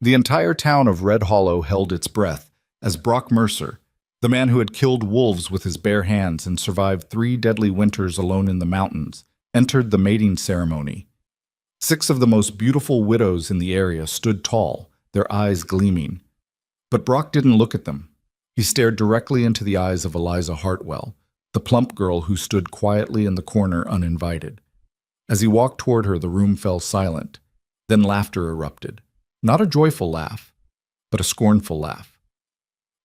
The entire town of Red Hollow held its breath as Brock Mercer, the man who had killed wolves with his bare hands and survived 3 deadly winters alone in the mountains, entered the mating ceremony. 6 of the most beautiful widows in the area stood tall, their eyes gleaming. But Brock didn't look at them. He stared directly into the eyes of Eliza Hartwell, the plump girl who stood quietly in the corner uninvited. As he walked toward her, the room fell silent. Then laughter erupted. Not a joyful laugh, but a scornful laugh.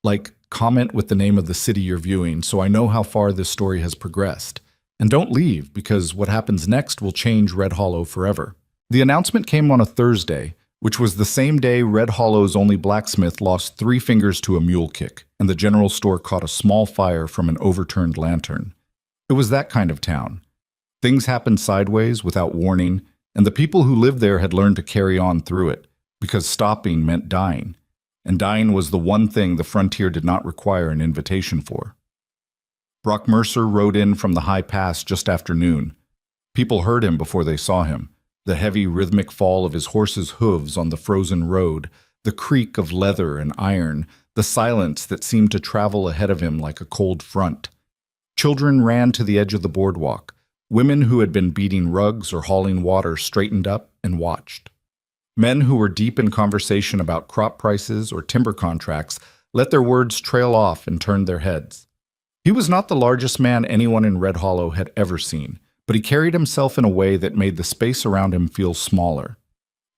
Like, comment with the name of the city you're viewing so I know how far this story has progressed. And don't leave, because what happens next will change Red Hollow forever. The announcement came on a Thursday, which was the same day Red Hollow's only blacksmith lost 3 fingers to a mule kick, and the general store caught a small fire from an overturned lantern. It was that kind of town. Things happened sideways without warning, and the people who lived there had learned to carry on through it, because stopping meant dying, and dying was the one thing the frontier did not require an invitation for. Brock Mercer rode in from the high pass just after noon. People heard him before they saw him. The heavy rhythmic fall of his horse's hooves on the frozen road, the creak of leather and iron, the silence that seemed to travel ahead of him like a cold front. Children ran to the edge of the boardwalk. Women who had been beating rugs or hauling water straightened up and watched. Men who were deep in conversation about crop prices or timber contracts let their words trail off and turned their heads. He was not the largest man anyone in Red Hollow had ever seen, but he carried himself in a way that made the space around him feel smaller.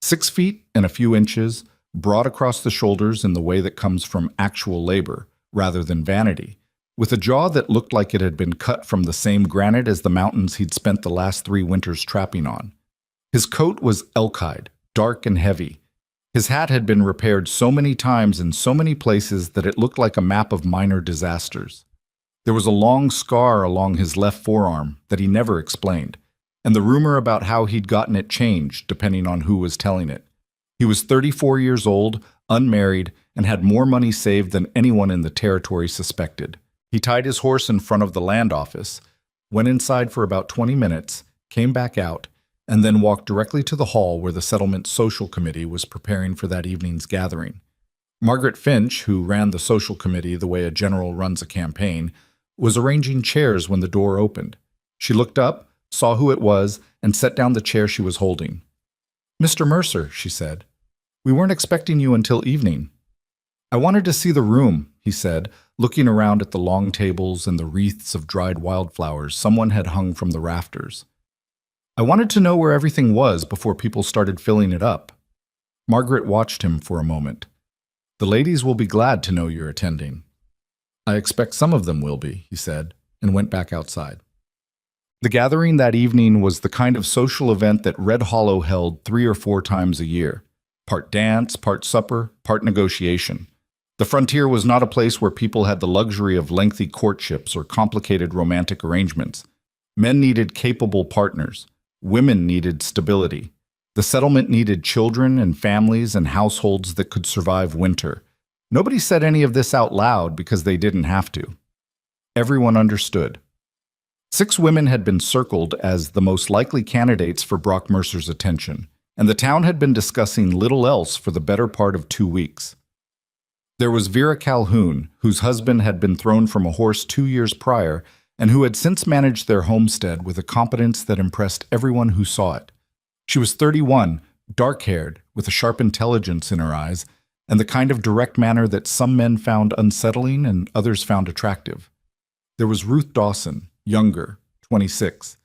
6 feet and a few inches, broad across the shoulders in the way that comes from actual labor, rather than vanity, with a jaw that looked like it had been cut from the same granite as the mountains he'd spent the last 3 winters trapping on. His coat was elk-hide, dark and heavy. His hat had been repaired so many times in so many places that it looked like a map of minor disasters. There was a long scar along his left forearm that he never explained, and the rumor about how he'd gotten it changed depending on who was telling it. He was 34 years old, unmarried, and had more money saved than anyone in the territory suspected. He tied his horse in front of the land office, went inside for about 20 minutes, came back out, and then walked directly to the hall where the settlement social committee was preparing for that evening's gathering. Margaret Finch, who ran the social committee the way a general runs a campaign, was arranging chairs when the door opened. She looked up, saw who it was, and set down the chair she was holding. "Mr. Mercer," she said, "we weren't expecting you until evening." "I wanted to see the room," he said, looking around at the long tables and the wreaths of dried wildflowers someone had hung from the rafters. "I wanted to know where everything was before people started filling it up." Margaret watched him for a moment. "The ladies will be glad to know you're attending." "I expect some of them will be," he said, and went back outside. The gathering that evening was the kind of social event that Red Hollow held 3 or 4 times a year. Part dance, part supper, part negotiation. The frontier was not a place where people had the luxury of lengthy courtships or complicated romantic arrangements. Men needed capable partners. Women needed stability. The settlement needed children and families and households that could survive winter. Nobody said any of this out loud because they didn't have to. Everyone understood. 6 women had been circled as the most likely candidates for Brock Mercer's attention, and the town had been discussing little else for the better part of 2 weeks. There was Vera Calhoun, whose husband had been thrown from a horse 2 years prior and who had since managed their homestead with a competence that impressed everyone who saw it. She was 31, dark-haired, with a sharp intelligence in her eyes, and the kind of direct manner that some men found unsettling and others found attractive. There was Ruth Dawson, younger, 26,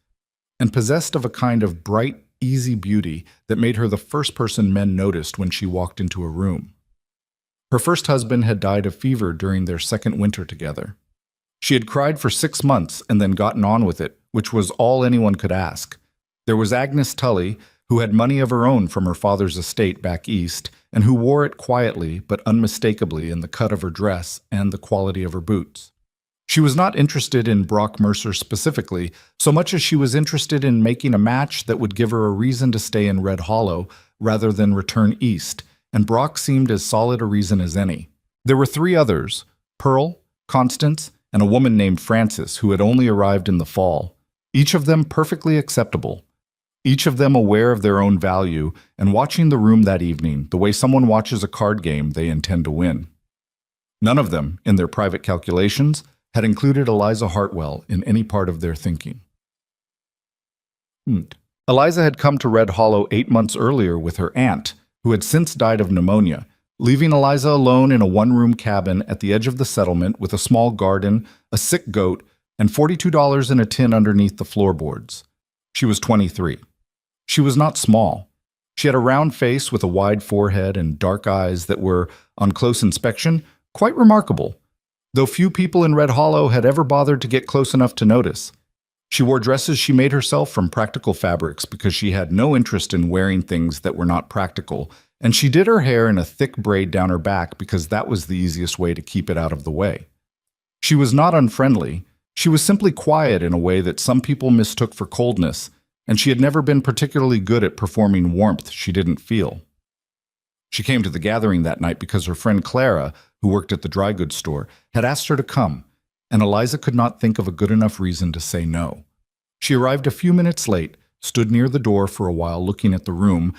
and possessed of a kind of bright, easy beauty that made her the first person men noticed when she walked into a room. Her first husband had died of fever during their second winter together. She had cried for 6 months and then gotten on with it, which was all anyone could ask. There was Agnes Tully, who had money of her own from her father's estate back east, and who wore it quietly but unmistakably in the cut of her dress and the quality of her boots. She was not interested in Brock Mercer specifically, so much as she was interested in making a match that would give her a reason to stay in Red Hollow rather than return east, and Brock seemed as solid a reason as any. There were 3 others, Pearl, Constance, and a woman named Frances who had only arrived in the fall, each of them perfectly acceptable. each of them aware of their own value and watching the room that evening the way someone watches a card game they intend to win. None of them, in their private calculations, had included Eliza Hartwell in any part of their thinking. Eliza had come to Red Hollow 8 months earlier with her aunt, who had since died of pneumonia, leaving Eliza alone in a one-room cabin at the edge of the settlement with a small garden, a sick goat, and $42 in a tin underneath the floorboards. She was 23. She was not small. She had a round face with a wide forehead and dark eyes that were, on close inspection, quite remarkable, though few people in Red Hollow had ever bothered to get close enough to notice. She wore dresses she made herself from practical fabrics because she had no interest in wearing things that were not practical, and she did her hair in a thick braid down her back because that was the easiest way to keep it out of the way. She was not unfriendly. She was simply quiet in a way that some people mistook for coldness, and she had never been particularly good at performing warmth she didn't feel. She came to the gathering that night because her friend Clara, who worked at the dry goods store, had asked her to come, and Eliza could not think of a good enough reason to say no. She arrived a few minutes late, stood near the door for a while looking at the room,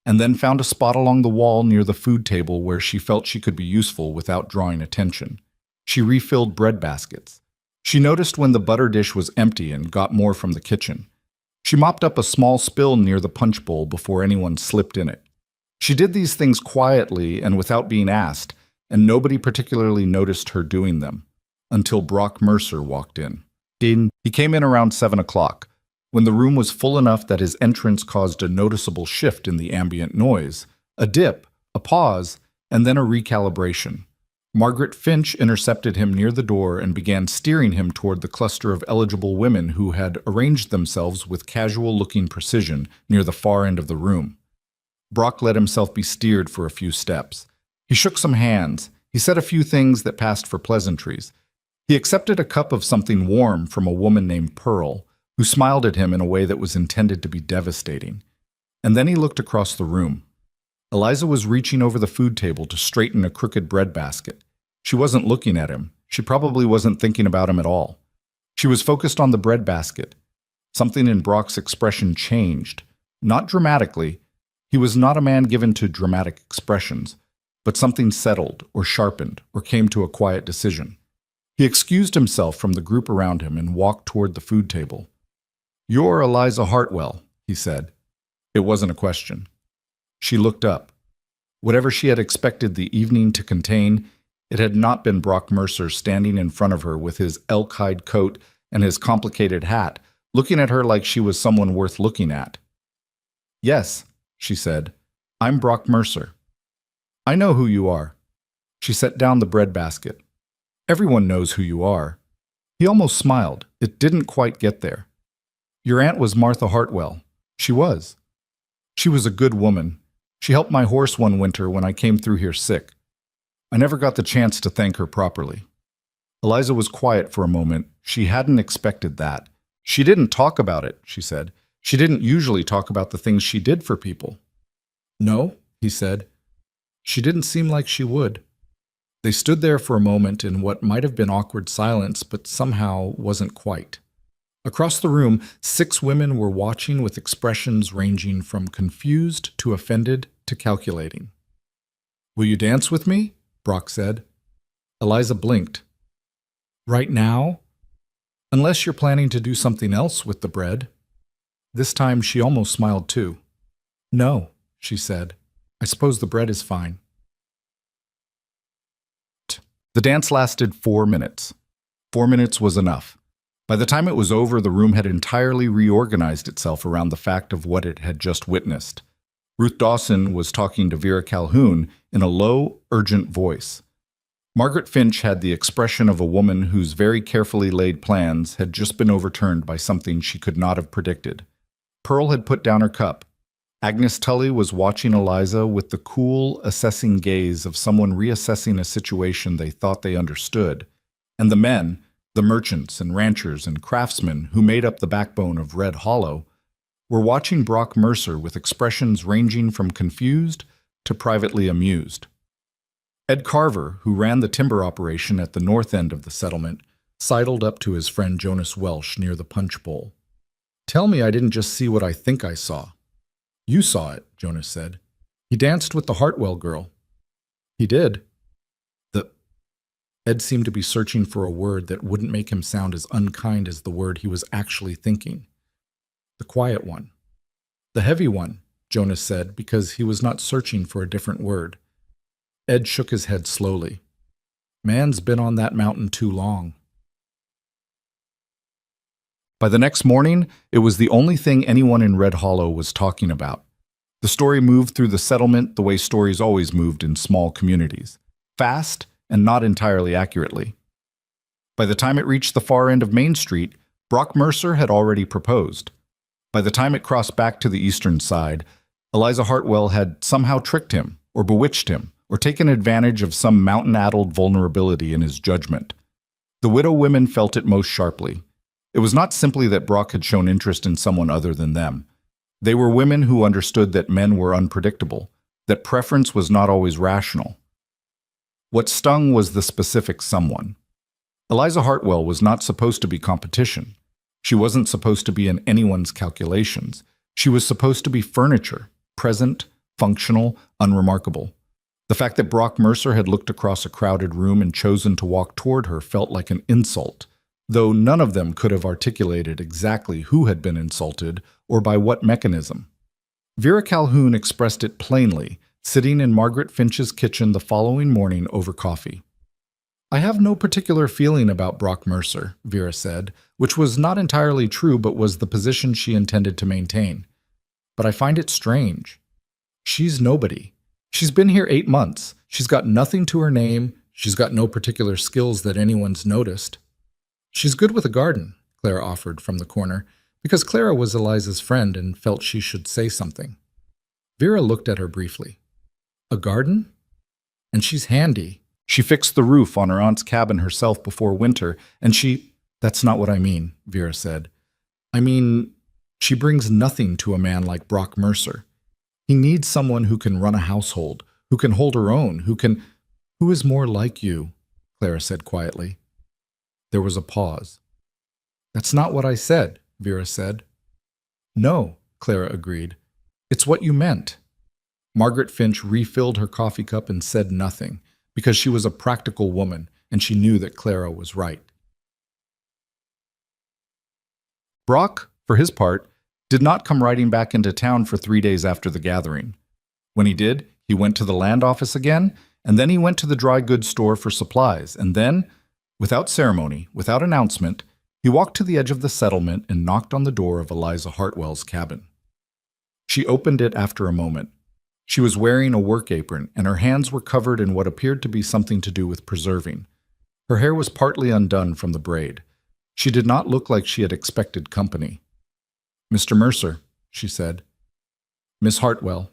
and then found a spot along the wall near the food table where she felt she could be useful without drawing attention. She refilled bread baskets. She noticed when the butter dish was empty and got more from the kitchen. She mopped up a small spill near the punch bowl before anyone slipped in it. She did these things quietly and without being asked, and nobody particularly noticed her doing them, until Brock Mercer walked in. He came in around 7 o'clock, when the room was full enough that his entrance caused a noticeable shift in the ambient noise, a dip, a pause, and then a recalibration. Margaret Finch intercepted him near the door and began steering him toward the cluster of eligible women who had arranged themselves with casual-looking precision near the far end of the room. Brock let himself be steered for a few steps. He shook some hands. He said a few things that passed for pleasantries. He accepted a cup of something warm from a woman named Pearl, who smiled at him in a way that was intended to be devastating. And then he looked across the room. Eliza was reaching over the food table to straighten a crooked bread basket. She wasn't looking at him. She probably wasn't thinking about him at all. She was focused on the bread basket. Something in Brock's expression changed. Not dramatically. He was not a man given to dramatic expressions, but something settled or sharpened or came to a quiet decision. He excused himself from the group around him and walked toward the food table. "You're Eliza Hartwell," he said. It wasn't a question. She looked up. Whatever she had expected the evening to contain, it had not been Brock Mercer standing in front of her with his elk-hide coat and his complicated hat, looking at her like she was someone worth looking at. "Yes," she said, "I'm Brock Mercer." "I know who you are." She set down the bread basket. "Everyone knows who you are." He almost smiled. It didn't quite get there. "Your aunt was Martha Hartwell." She was. "She was a good woman. She helped my horse one winter when I came through here sick. I never got the chance to thank her properly." Eliza was quiet for a moment. She hadn't expected that. "She didn't talk about it," she said. "She didn't usually talk about the things she did for people." "No," he said. "She didn't seem like she would." They stood there for a moment in what might have been awkward silence, but somehow wasn't quite. Across the room, 6 women were watching with expressions ranging from confused to offended to calculating. "Will you dance with me?" Brock said. Eliza blinked. "Right now? Unless you're planning to do something else with the bread." This time she almost smiled too. "No," she said. "I suppose the bread is fine." The dance lasted 4 minutes. 4 minutes was enough. By the time it was over, the room had entirely reorganized itself around the fact of what it had just witnessed. Ruth Dawson was talking to Vera Calhoun in a low, urgent voice. Margaret Finch had the expression of a woman whose very carefully laid plans had just been overturned by something she could not have predicted. Pearl had put down her cup. Agnes Tully was watching Eliza with the cool, assessing gaze of someone reassessing a situation they thought they understood. And the men, the merchants and ranchers and craftsmen who made up the backbone of Red Hollow, were watching Brock Mercer with expressions ranging from confused to privately amused. Ed Carver, who ran the timber operation at the north end of the settlement, sidled up to his friend Jonas Welsh near the punch bowl. Tell me I didn't just see what I think I saw. You saw it, Jonas said. He danced with the Hartwell girl. He did. The Ed seemed to be searching for a word that wouldn't make him sound as unkind as the word he was actually thinking. The quiet one. The heavy one, Jonas said, because he was not searching for a different word. Ed shook his head slowly. Man's been on that mountain too long. By the next morning, it was the only thing anyone in Red Hollow was talking about. The story moved through the settlement the way stories always moved in small communities, fast and not entirely accurately. By the time it reached the far end of Main Street, Brock Mercer had already proposed. By the time it crossed back to the eastern side, Eliza Hartwell had somehow tricked him, or bewitched him, or taken advantage of some mountain-addled vulnerability in his judgment. The widow women felt it most sharply. It was not simply that Brock had shown interest in someone other than them. They were women who understood that men were unpredictable, that preference was not always rational. What stung was the specific someone. Eliza Hartwell was not supposed to be competition. She wasn't supposed to be in anyone's calculations. She was supposed to be furniture, present, functional, unremarkable. The fact that Brock Mercer had looked across a crowded room and chosen to walk toward her felt like an insult, though none of them could have articulated exactly who had been insulted or by what mechanism. Vera Calhoun expressed it plainly, sitting in Margaret Finch's kitchen the following morning over coffee. I have no particular feeling about Brock Mercer, Vera said, which was not entirely true but was the position she intended to maintain. But I find it strange. She's nobody. She's been here 8 months. She's got nothing to her name. She's got no particular skills that anyone's noticed. She's good with a garden, Clara offered from the corner, because Clara was Eliza's friend and felt she should say something. Vera looked at her briefly. A garden? And she's handy. She fixed the roof on her aunt's cabin herself before winter, and That's not what I mean, Vera said. I mean, she brings nothing to a man like Brock Mercer. He needs someone who can run a household, who can hold her own, Who is more like you, Clara said quietly. There was a pause. That's not what I said, Vera said. No, Clara agreed. It's what you meant. Margaret Finch refilled her coffee cup and said nothing, because she was a practical woman and she knew that Clara was right. Brock, for his part, did not come riding back into town for 3 days after the gathering. When he did, he went to the land office again, and then he went to the dry goods store for supplies, and then, without ceremony, without announcement, he walked to the edge of the settlement and knocked on the door of Eliza Hartwell's cabin. She opened it after a moment. She was wearing a work apron, and her hands were covered in what appeared to be something to do with preserving. Her hair was partly undone from the braid. She did not look like she had expected company. Mr. Mercer, she said. Miss Hartwell.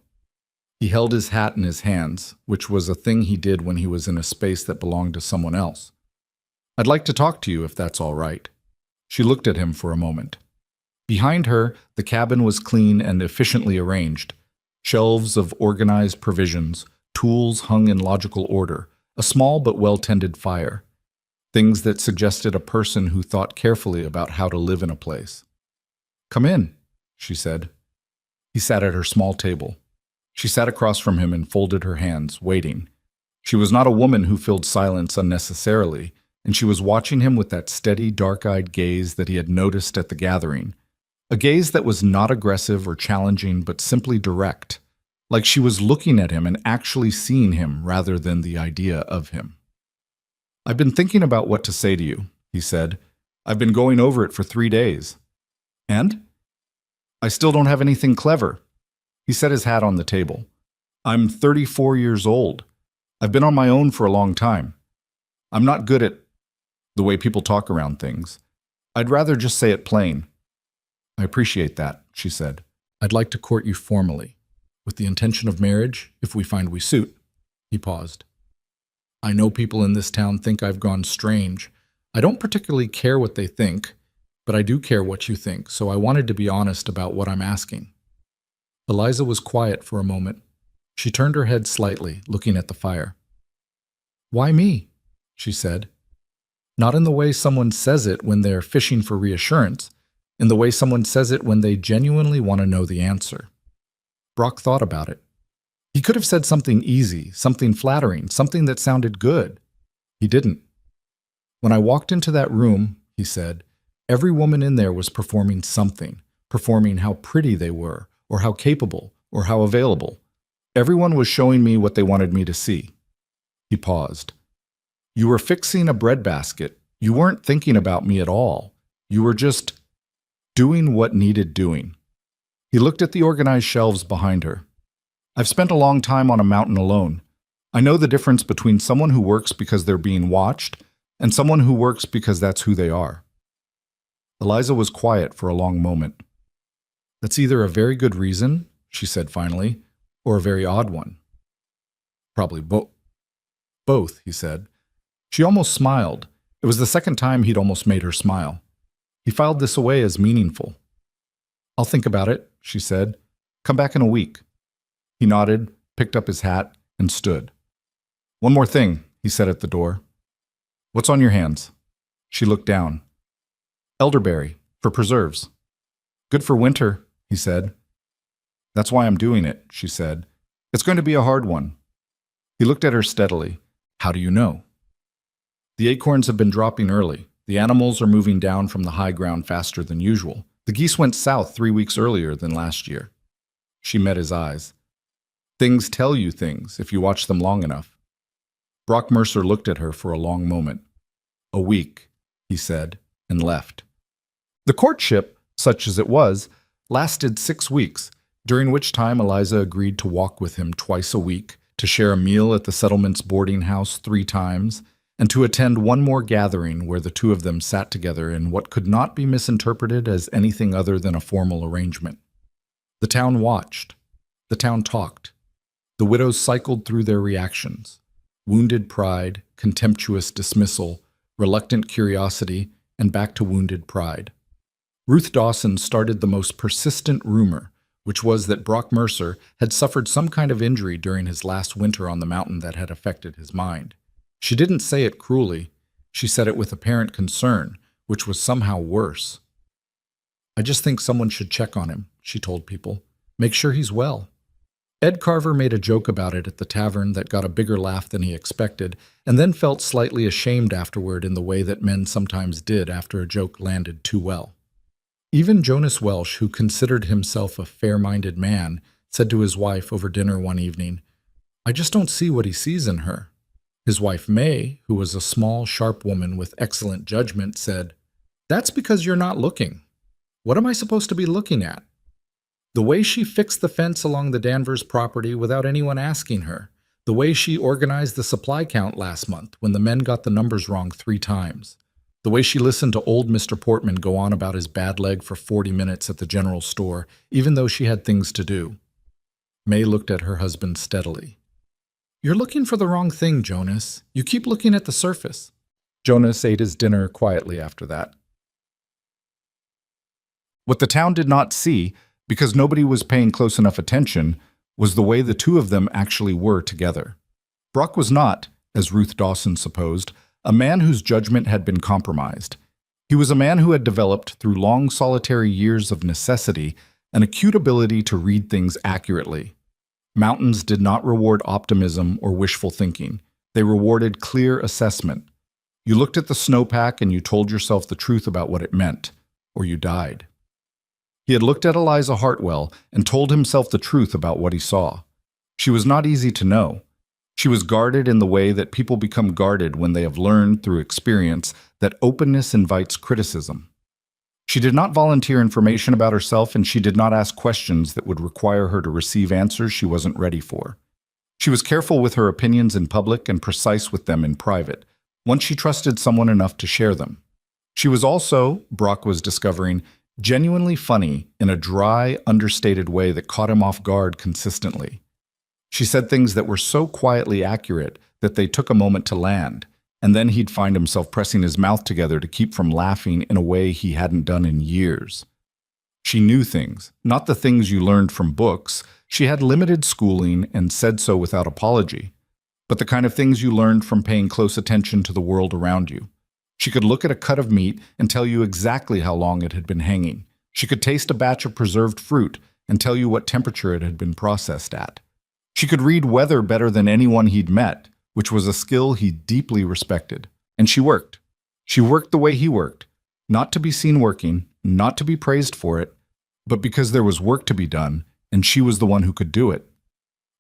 He held his hat in his hands, which was a thing he did when he was in a space that belonged to someone else. I'd like to talk to you if that's all right. She looked at him for a moment. Behind her, the cabin was clean and efficiently arranged. Shelves of organized provisions, tools hung in logical order, a small but well-tended fire. Things that suggested a person who thought carefully about how to live in a place. Come in, she said. He sat at her small table. She sat across from him and folded her hands, waiting. She was not a woman who filled silence unnecessarily, and she was watching him with that steady, dark-eyed gaze that he had noticed at the gathering. A gaze that was not aggressive or challenging, but simply direct, like she was looking at him and actually seeing him rather than the idea of him. I've been thinking about what to say to you, he said. I've been going over it for 3 days. And? I still don't have anything clever. He set his hat on the table. I'm 34 years old. I've been on my own for a long time. I'm not good at the way people talk around things. I'd rather just say it plain. I appreciate that, she said. I'd like to court you formally, with the intention of marriage, if we find we suit. He paused. I know people in this town think I've gone strange. I don't particularly care what they think, but I do care what you think, so I wanted to be honest about what I'm asking. Eliza was quiet for a moment. She turned her head slightly, looking at the fire. Why me? She said. Not in the way someone says it when they're fishing for reassurance. in the way someone says it when they genuinely want to know the answer. Brock thought about it. He could have said something easy, something flattering, something that sounded good. He didn't. When I walked into that room, he said, every woman in there was performing something, performing how pretty they were, or how capable, or how available. Everyone was showing me what they wanted me to see. He paused. You were fixing a breadbasket. You weren't thinking about me at all. You were just doing what needed doing. He looked at the organized shelves behind her. I've spent a long time on a mountain alone. I know the difference between someone who works because they're being watched and someone who works because that's who they are. Eliza was quiet for a long moment. That's either a very good reason, she said finally, or a very odd one. Probably both, he said. She almost smiled. It was the second time he'd almost made her smile. He filed this away as meaningful. I'll think about it, she said. Come back in a week. He nodded, picked up his hat, and stood. One more thing, he said at the door. What's on your hands? She looked down. Elderberry, for preserves. Good for winter, he said. That's why I'm doing it, she said. It's going to be a hard one. He looked at her steadily. How do you know? The acorns have been dropping early. The animals are moving down from the high ground faster than usual. The geese went south 3 weeks earlier than last year. She met his eyes. Things tell you things if you watch them long enough. Brock Mercer looked at her for a long moment. A week, he said, and left. The courtship, such as it was, lasted 6 weeks, during which time Eliza agreed to walk with him twice a week, to share a meal at the settlement's boarding house 3 times, and to attend one more gathering where the two of them sat together in what could not be misinterpreted as anything other than a formal arrangement. The town watched. The town talked. The widows cycled through their reactions: wounded pride, contemptuous dismissal, reluctant curiosity, and back to wounded pride. Ruth Dawson started the most persistent rumor, which was that Brock Mercer had suffered some kind of injury during his last winter on the mountain that had affected his mind. She didn't say it cruelly. She said it with apparent concern, which was somehow worse. I just think someone should check on him, she told people. Make sure he's well. Ed Carver made a joke about it at the tavern that got a bigger laugh than he expected, and then felt slightly ashamed afterward in the way that men sometimes did after a joke landed too well. Even Jonas Welsh, who considered himself a fair-minded man, said to his wife over dinner one evening, I just don't see what he sees in her. His wife May, who was a small, sharp woman with excellent judgment, said, That's because you're not looking. What am I supposed to be looking at? The way she fixed the fence along the Danvers property without anyone asking her. The way she organized the supply count last month when the men got the numbers wrong 3 times. The way she listened to old Mr. Portman go on about his bad leg for 40 minutes at the general store, even though she had things to do. May looked at her husband steadily. You're looking for the wrong thing, Jonas. You keep looking at the surface. Jonas ate his dinner quietly after that. What the town did not see, because nobody was paying close enough attention, was the way the two of them actually were together. Brock was not, as Ruth Dawson supposed, a man whose judgment had been compromised. He was a man who had developed, through long solitary years of necessity, an acute ability to read things accurately. Mountains did not reward optimism or wishful thinking. They rewarded clear assessment. You looked at the snowpack and you told yourself the truth about what it meant, or you died. He had looked at Eliza Hartwell and told himself the truth about what he saw. She was not easy to know. She was guarded in the way that people become guarded when they have learned through experience that openness invites criticism. She did not volunteer information about herself, and she did not ask questions that would require her to receive answers she wasn't ready for. She was careful with her opinions in public and precise with them in private, once she trusted someone enough to share them. She was also, Brock was discovering, genuinely funny in a dry, understated way that caught him off guard consistently. She said things that were so quietly accurate that they took a moment to land, and then he'd find himself pressing his mouth together to keep from laughing in a way he hadn't done in years. She knew things, not the things you learned from books. She had limited schooling and said so without apology, but the kind of things you learned from paying close attention to the world around you. She could look at a cut of meat and tell you exactly how long it had been hanging. She could taste a batch of preserved fruit and tell you what temperature it had been processed at. She could read weather better than anyone he'd met, which was a skill he deeply respected. And she worked. She worked the way he worked, not to be seen working, not to be praised for it, but because there was work to be done, and she was the one who could do it.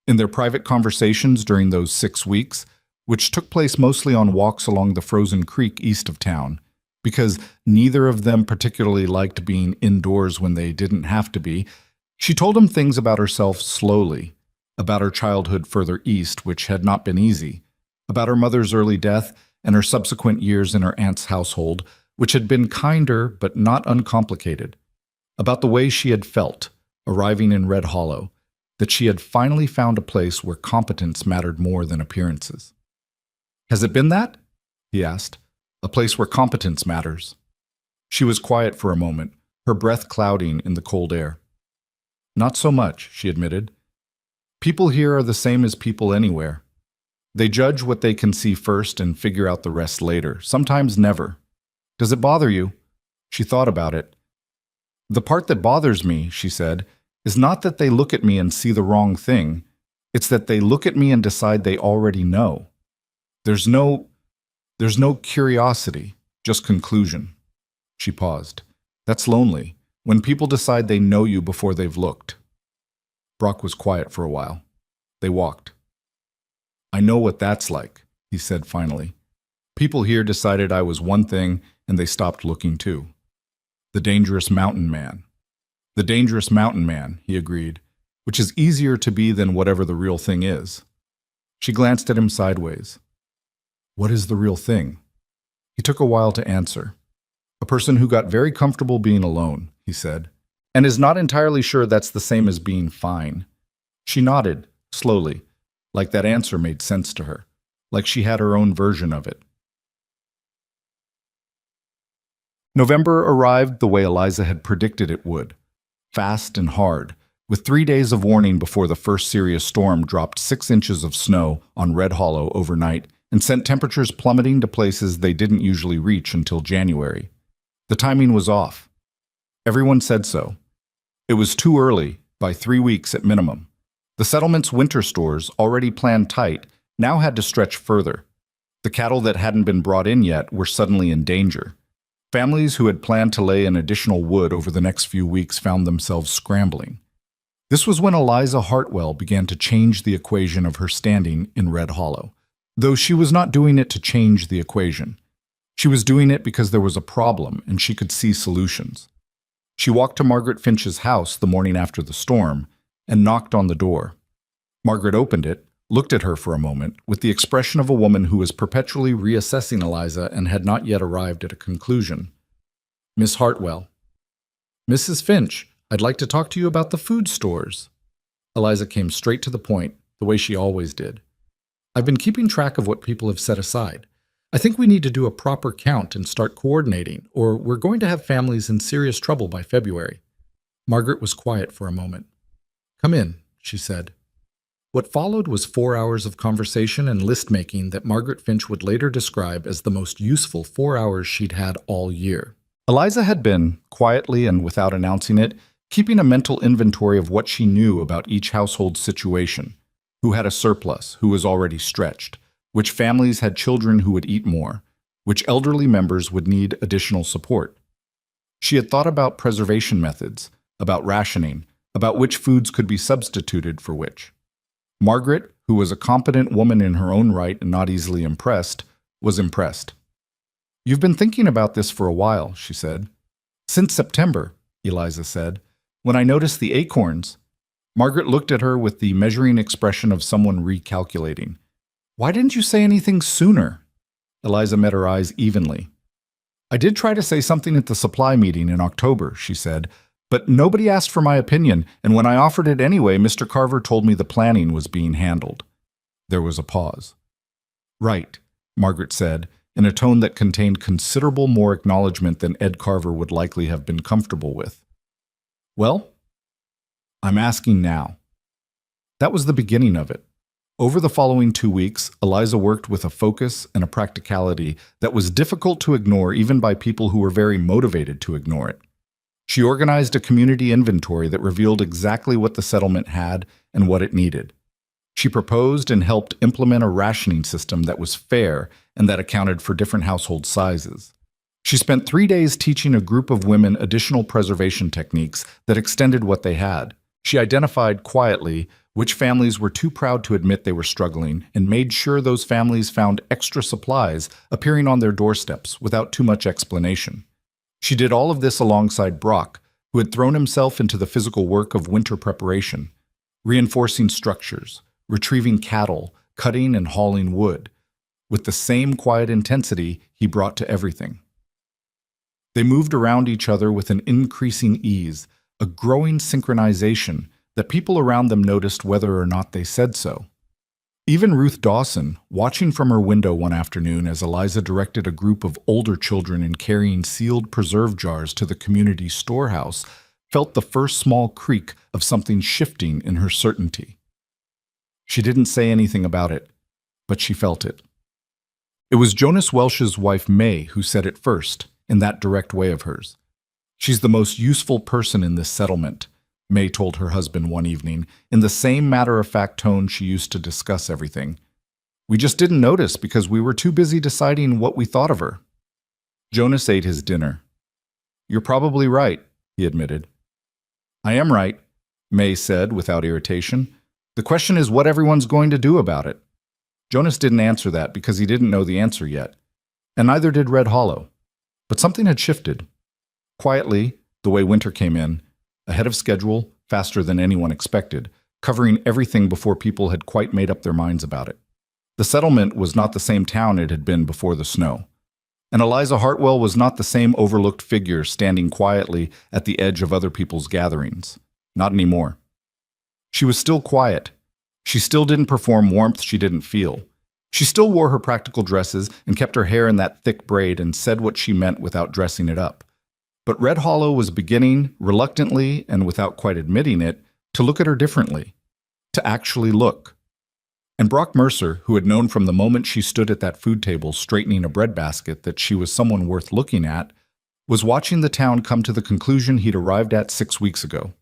In their private conversations during those 6 weeks, which took place mostly on walks along the frozen creek east of town, because neither of them particularly liked being indoors when they didn't have to be, she told him things about herself slowly, about her childhood further east, which had not been easy, about her mother's early death and her subsequent years in her aunt's household, which had been kinder but not uncomplicated, about the way she had felt, arriving in Red Hollow, that she had finally found a place where competence mattered more than appearances. "Has it been that?" he asked. "A place where competence matters." She was quiet for a moment, her breath clouding in the cold air. "Not so much," she admitted. "People here are the same as people anywhere. They judge what they can see first and figure out the rest later, sometimes never. Does it bother you?" She thought about it. "The part that bothers me," she said, "is not that they look at me and see the wrong thing. It's that they look at me and decide they already know. There's no curiosity, just conclusion." She paused. "That's lonely, when people decide they know you before they've looked." Brock was quiet for a while. They walked. "I know what that's like," he said finally. "People here decided I was one thing, and they stopped looking too. The dangerous mountain man." "The dangerous mountain man," he agreed, "which is easier to be than whatever the real thing is." She glanced at him sideways. "What is the real thing?" He took a while to answer. "A person who got very comfortable being alone," he said, "and is not entirely sure that's the same as being fine." She nodded, slowly, like that answer made sense to her, like she had her own version of it. November arrived the way Eliza had predicted it would, fast and hard, with 3 days of warning before the first serious storm dropped 6 inches of snow on Red Hollow overnight and sent temperatures plummeting to places they didn't usually reach until January. The timing was off. Everyone said so. It was too early, by 3 weeks at minimum. The settlement's winter stores, already planned tight, now had to stretch further. The cattle that hadn't been brought in yet were suddenly in danger. Families who had planned to lay in additional wood over the next few weeks found themselves scrambling. This was when Eliza Hartwell began to change the equation of her standing in Red Hollow, though she was not doing it to change the equation. She was doing it because there was a problem and she could see solutions. She walked to Margaret Finch's house the morning after the storm and knocked on the door. Margaret opened it, looked at her for a moment, with the expression of a woman who was perpetually reassessing Eliza and had not yet arrived at a conclusion. "Miss Hartwell." "Mrs. Finch, I'd like to talk to you about the food stores." Eliza came straight to the point, the way she always did. "I've been keeping track of what people have set aside. I think we need to do a proper count and start coordinating, or we're going to have families in serious trouble by February." Margaret was quiet for a moment. "Come in," she said. What followed was 4 hours of conversation and list-making that Margaret Finch would later describe as the most useful 4 hours she'd had all year. Eliza had been, quietly and without announcing it, keeping a mental inventory of what she knew about each household situation, who had a surplus, who was already stretched, which families had children who would eat more, which elderly members would need additional support. She had thought about preservation methods, about rationing, about which foods could be substituted for which. Margaret, who was a competent woman in her own right and not easily impressed, was impressed. "You've been thinking about this for a while," she said. "Since September," Eliza said, "when I noticed the acorns." Margaret looked at her with the measuring expression of someone recalculating. "Why didn't you say anything sooner?" Eliza met her eyes evenly. "I did try to say something at the supply meeting in October," she said, "but nobody asked for my opinion, and when I offered it anyway, Mr. Carver told me the planning was being handled." There was a pause. "Right," Margaret said, in a tone that contained considerable more acknowledgement than Ed Carver would likely have been comfortable with. "Well, I'm asking now." That was the beginning of it. Over the following 2 weeks, Eliza worked with a focus and a practicality that was difficult to ignore even by people who were very motivated to ignore it. She organized a community inventory that revealed exactly what the settlement had and what it needed. She proposed and helped implement a rationing system that was fair and that accounted for different household sizes. She spent 3 days teaching a group of women additional preservation techniques that extended what they had. She identified quietly which families were too proud to admit they were struggling and made sure those families found extra supplies appearing on their doorsteps without too much explanation. She did all of this alongside Brock, who had thrown himself into the physical work of winter preparation, reinforcing structures, retrieving cattle, cutting and hauling wood, with the same quiet intensity he brought to everything. They moved around each other with an increasing ease, a growing synchronization that people around them noticed whether or not they said so. Even Ruth Dawson, watching from her window one afternoon as Eliza directed a group of older children in carrying sealed preserve jars to the community storehouse, felt the first small creak of something shifting in her certainty. She didn't say anything about it, but she felt it. It was Jonas Welsh's wife May who said it first, in that direct way of hers. "She's the most useful person in this settlement," May told her husband one evening, in the same matter-of-fact tone she used to discuss everything. "We just didn't notice because we were too busy deciding what we thought of her." Jonas ate his dinner. "You're probably right," he admitted. "I am right," May said without irritation. "The question is what everyone's going to do about it." Jonas didn't answer that because he didn't know the answer yet, and neither did Red Hollow. But something had shifted. Quietly, the way winter came in, ahead of schedule, faster than anyone expected, covering everything before people had quite made up their minds about it. The settlement was not the same town it had been before the snow. And Eliza Hartwell was not the same overlooked figure standing quietly at the edge of other people's gatherings. Not anymore. She was still quiet. She still didn't perform warmth she didn't feel. She still wore her practical dresses and kept her hair in that thick braid and said what she meant without dressing it up. But Red Hollow was beginning, reluctantly and without quite admitting it, to look at her differently. To actually look. And Brock Mercer, who had known from the moment she stood at that food table straightening a breadbasket that she was someone worth looking at, was watching the town come to the conclusion he'd arrived at 6 weeks ago.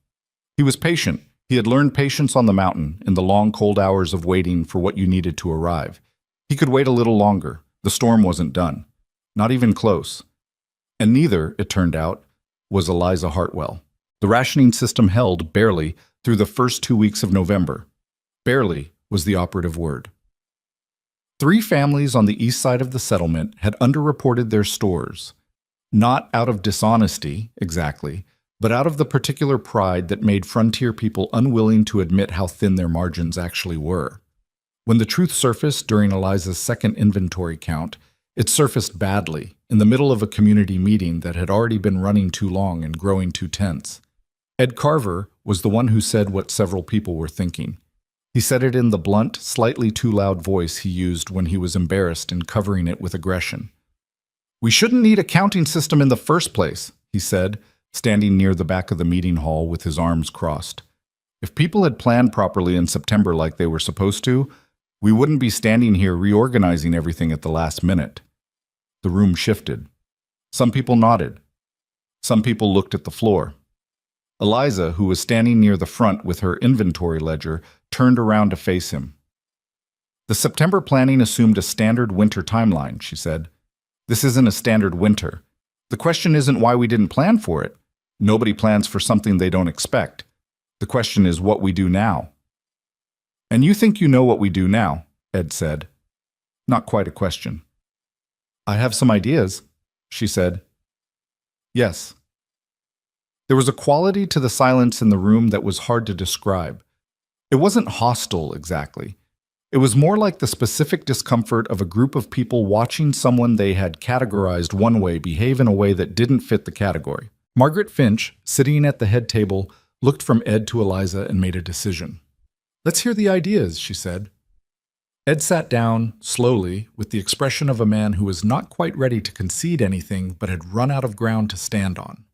He was patient. He had learned patience on the mountain in the long, cold hours of waiting for what you needed to arrive. He could wait a little longer. The storm wasn't done. Not even close. And neither, it turned out, was Eliza Hartwell. The rationing system held, barely, through the first 2 weeks of November. Barely was the operative word. 3 families on the east side of the settlement had underreported their stores. Not out of dishonesty, exactly, but out of the particular pride that made frontier people unwilling to admit how thin their margins actually were. When the truth surfaced during Eliza's second inventory count, it surfaced badly, in the middle of a community meeting that had already been running too long and growing too tense. Ed Carver was the one who said what several people were thinking. He said it in the blunt, slightly too loud voice he used when he was embarrassed and covering it with aggression. "We shouldn't need a counting system in the first place," he said, standing near the back of the meeting hall with his arms crossed. "If people had planned properly in September like they were supposed to, we wouldn't be standing here reorganizing everything at the last minute." The room shifted. Some people nodded. Some people looked at the floor. Eliza, who was standing near the front with her inventory ledger, turned around to face him. "The September planning assumed a standard winter timeline," she said. "This isn't a standard winter. The question isn't why we didn't plan for it. Nobody plans for something they don't expect. The question is what we do now." "And you think you know what we do now," Ed said. Not quite a question. "I have some ideas," she said. "Yes." There was a quality to the silence in the room that was hard to describe. It wasn't hostile, exactly. It was more like the specific discomfort of a group of people watching someone they had categorized one way behave in a way that didn't fit the category. Margaret Finch, sitting at the head table, looked from Ed to Eliza and made a decision. "Let's hear the ideas," she said. Ed sat down, slowly, with the expression of a man who was not quite ready to concede anything but had run out of ground to stand on.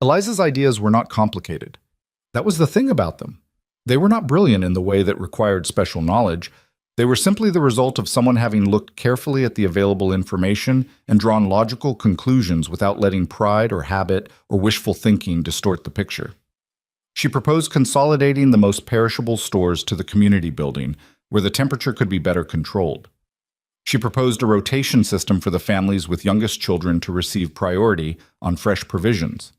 Eliza's ideas were not complicated. That was the thing about them. They were not brilliant in the way that required special knowledge. They were simply the result of someone having looked carefully at the available information and drawn logical conclusions without letting pride or habit or wishful thinking distort the picture. She proposed consolidating the most perishable stores to the community building, where the temperature could be better controlled. She proposed a rotation system for the families with youngest children to receive priority on fresh provisions.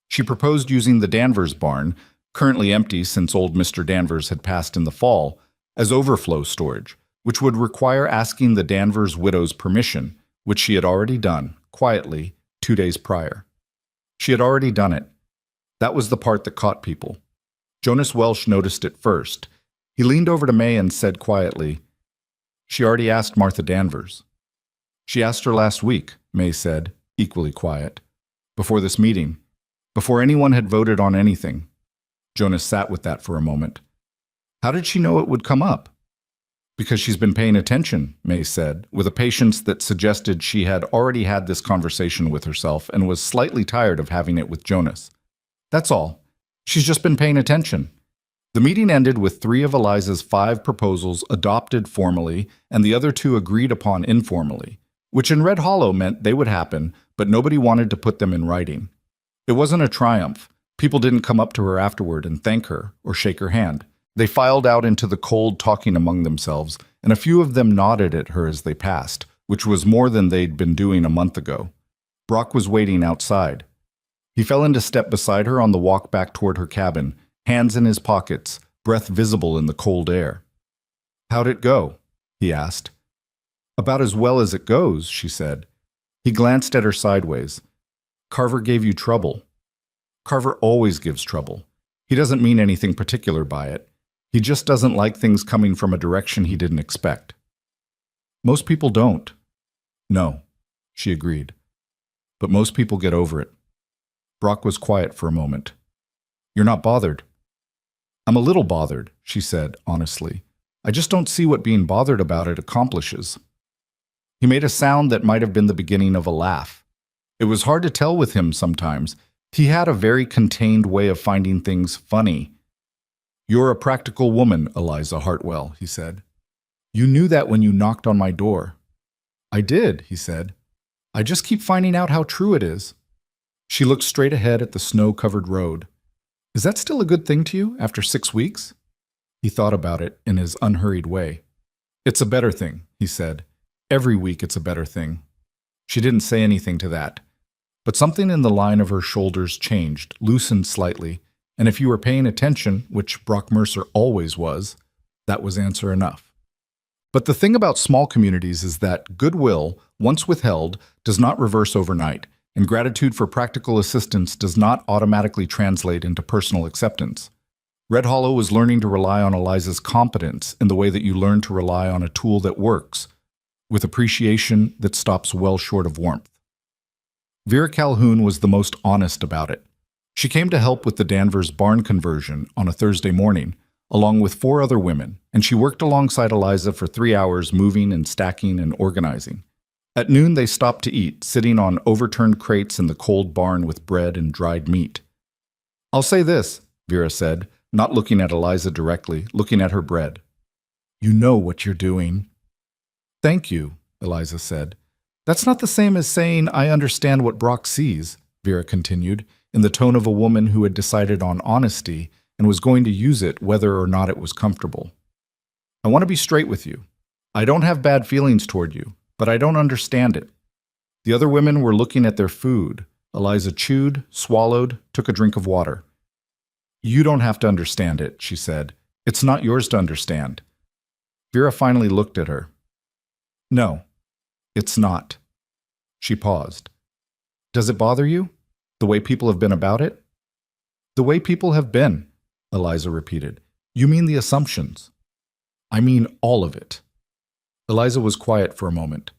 She proposed using the Danvers barn, currently empty since old Mr. Danvers had passed in the fall, as overflow storage, which would require asking the Danvers widow's permission, which she had already done, quietly, 2 days prior. She had already done it. That was the part that caught people. Jonas Welsh noticed it first. He leaned over to May and said quietly, "She already asked Martha Danvers." "She asked her last week," May said, equally quiet. "Before this meeting. Before anyone had voted on anything." Jonas sat with that for a moment. "How did she know it would come up?" "Because she's been paying attention," May said, with a patience that suggested she had already had this conversation with herself and was slightly tired of having it with Jonas. "That's all. She's just been paying attention." The meeting ended with 3 of Eliza's 5 proposals adopted formally and the other 2 agreed upon informally, which in Red Hollow meant they would happen, but nobody wanted to put them in writing. It wasn't a triumph. People didn't come up to her afterward and thank her or shake her hand. They filed out into the cold talking among themselves, and a few of them nodded at her as they passed, which was more than they'd been doing a month ago. Brock was waiting outside. He fell into step beside her on the walk back toward her cabin, hands in his pockets, breath visible in the cold air. "How'd it go?" he asked. "About as well as it goes," she said. He glanced at her sideways. "Carver gave you trouble." "Carver always gives trouble. He doesn't mean anything particular by it. He just doesn't like things coming from a direction he didn't expect." "Most people don't." "No," she agreed. "But most people get over it." Brock was quiet for a moment. "You're not bothered?" "I'm a little bothered," she said, honestly. "I just don't see what being bothered about it accomplishes." He made a sound that might have been the beginning of a laugh. It was hard to tell with him sometimes. He had a very contained way of finding things funny. "You're a practical woman, Eliza Hartwell," he said. "You knew that when you knocked on my door." "I did," he said. "I just keep finding out how true it is." She looked straight ahead at the snow-covered road. "Is that still a good thing to you after 6 weeks?" He thought about it in his unhurried way. "It's a better thing," he said. "Every week it's a better thing." She didn't say anything to that. But something in the line of her shoulders changed, loosened slightly, and if you were paying attention, which Brock Mercer always was, that was answer enough. But the thing about small communities is that goodwill, once withheld, does not reverse overnight, and gratitude for practical assistance does not automatically translate into personal acceptance. Red Hollow was learning to rely on Eliza's competence in the way that you learn to rely on a tool that works, with appreciation that stops well short of warmth. Vera Calhoun was the most honest about it. She came to help with the Danvers barn conversion on a Thursday morning, along with 4 other women, and she worked alongside Eliza for 3 hours moving and stacking and organizing. At noon, they stopped to eat, sitting on overturned crates in the cold barn with bread and dried meat. "I'll say this," Vera said, not looking at Eliza directly, looking at her bread. "You know what you're doing." "Thank you," Eliza said. "That's not the same as saying I understand what Brock sees," Vera continued, in the tone of a woman who had decided on honesty and was going to use it whether or not it was comfortable. "I want to be straight with you. I don't have bad feelings toward you, but I don't understand it." The other women were looking at their food. Eliza chewed, swallowed, took a drink of water. "You don't have to understand it," she said. "It's not yours to understand." Vera finally looked at her. "No, it's not." She paused. "Does it bother you? The way people have been about it?" "The way people have been," Eliza repeated. "You mean the assumptions." "I mean all of it." Eliza was quiet for a moment.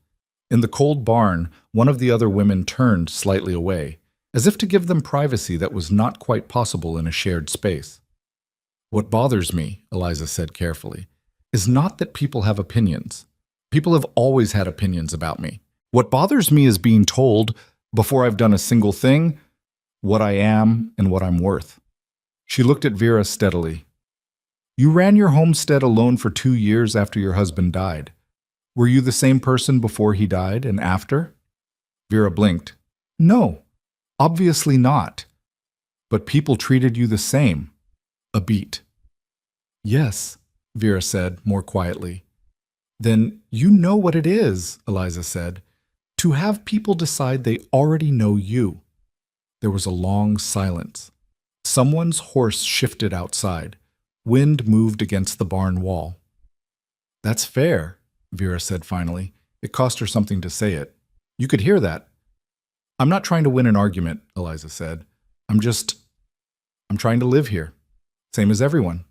In the cold barn, one of the other women turned slightly away, as if to give them privacy that was not quite possible in a shared space. "What bothers me," Eliza said carefully, "is not that people have opinions. People have always had opinions about me. What bothers me is being told, before I've done a single thing, what I am and what I'm worth." She looked at Vera steadily. You ran your homestead alone for 2 years after your husband died. Were you the same person before he died and after? Vera blinked. No, obviously not. But people treated you the same. A beat. Yes, Vera said more quietly. Then you know what it is, Eliza said, to have people decide they already know you. There was a long silence. Someone's horse shifted outside. Wind moved against the barn wall. That's fair, Vera said finally. It cost her something to say it. You could hear that. I'm not trying to win an argument, Eliza said. I'm trying to live here. Same as everyone.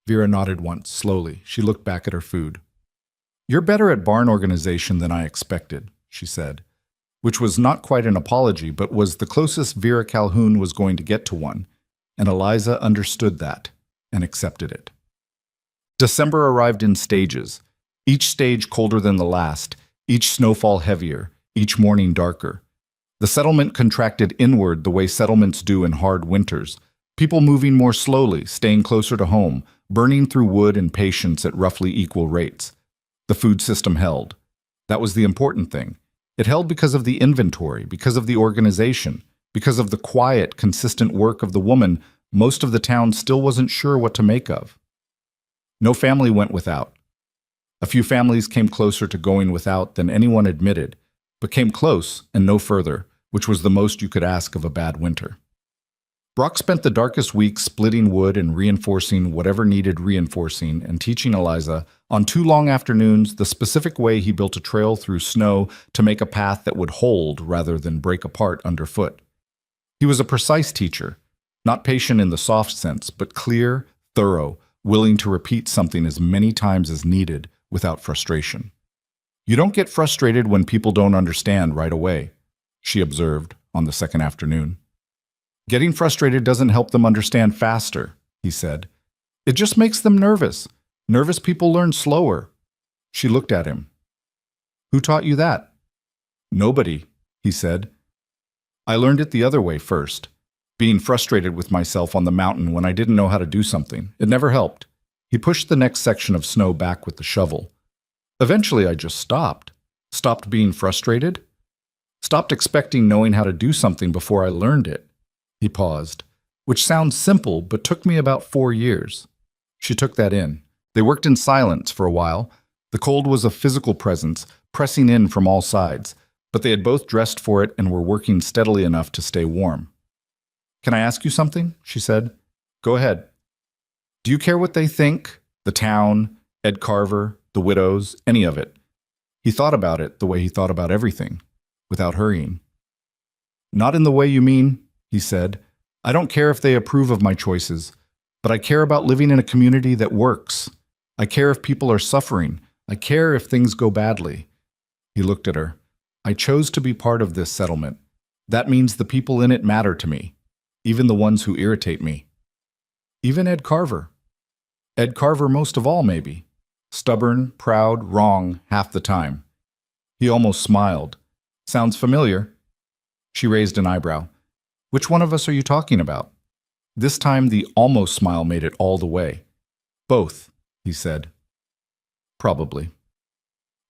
Vera nodded once, slowly. She looked back at her food. You're better at barn organization than I expected, she said, which was not quite an apology, but was the closest Vera Calhoun was going to get to one, and Eliza understood that and accepted it. December arrived in stages, each stage colder than the last, each snowfall heavier, each morning darker. The settlement contracted inward the way settlements do in hard winters, people moving more slowly, staying closer to home, burning through wood and patience at roughly equal rates. The food system held. That was the important thing. It held because of the inventory, because of the organization, because of the quiet, consistent work of the woman most of the town still wasn't sure what to make of. No family went without. A few families came closer to going without than anyone admitted, but came close and no further, which was the most you could ask of a bad winter. Brock spent the darkest weeks splitting wood and reinforcing whatever needed reinforcing and teaching Eliza, on 2 long afternoons, the specific way he built a trail through snow to make a path that would hold rather than break apart underfoot. He was a precise teacher, not patient in the soft sense, but clear, thorough, willing to repeat something as many times as needed without frustration. You don't get frustrated when people don't understand right away, she observed on the second afternoon. Getting frustrated doesn't help them understand faster, he said. It just makes them nervous. Nervous people learn slower. She looked at him. Who taught you that? Nobody, he said. I learned it the other way first, being frustrated with myself on the mountain when I didn't know how to do something. It never helped. He pushed the next section of snow back with the shovel. Eventually, I just stopped being frustrated, stopped expecting knowing how to do something before I learned it. He paused, which sounds simple, but took me about 4 years. She took that in. They worked in silence for a while. The cold was a physical presence, pressing in from all sides, but they had both dressed for it and were working steadily enough to stay warm. Can I ask you something? She said. Go ahead. Do you care what they think? The town, Ed Carver, the widows, any of it? He thought about it the way he thought about everything, without hurrying. Not in the way you mean, he said. I don't care if they approve of my choices, but I care about living in a community that works. I care if people are suffering. I care if things go badly. He looked at her. I chose to be part of this settlement. That means the people in it matter to me, even the ones who irritate me. Even Ed Carver. Ed Carver most of all, maybe. Stubborn, proud, wrong half the time. He almost smiled. Sounds familiar. She raised an eyebrow. Which one of us are you talking about? This time the almost smile made it all the way. Both, he said. Probably.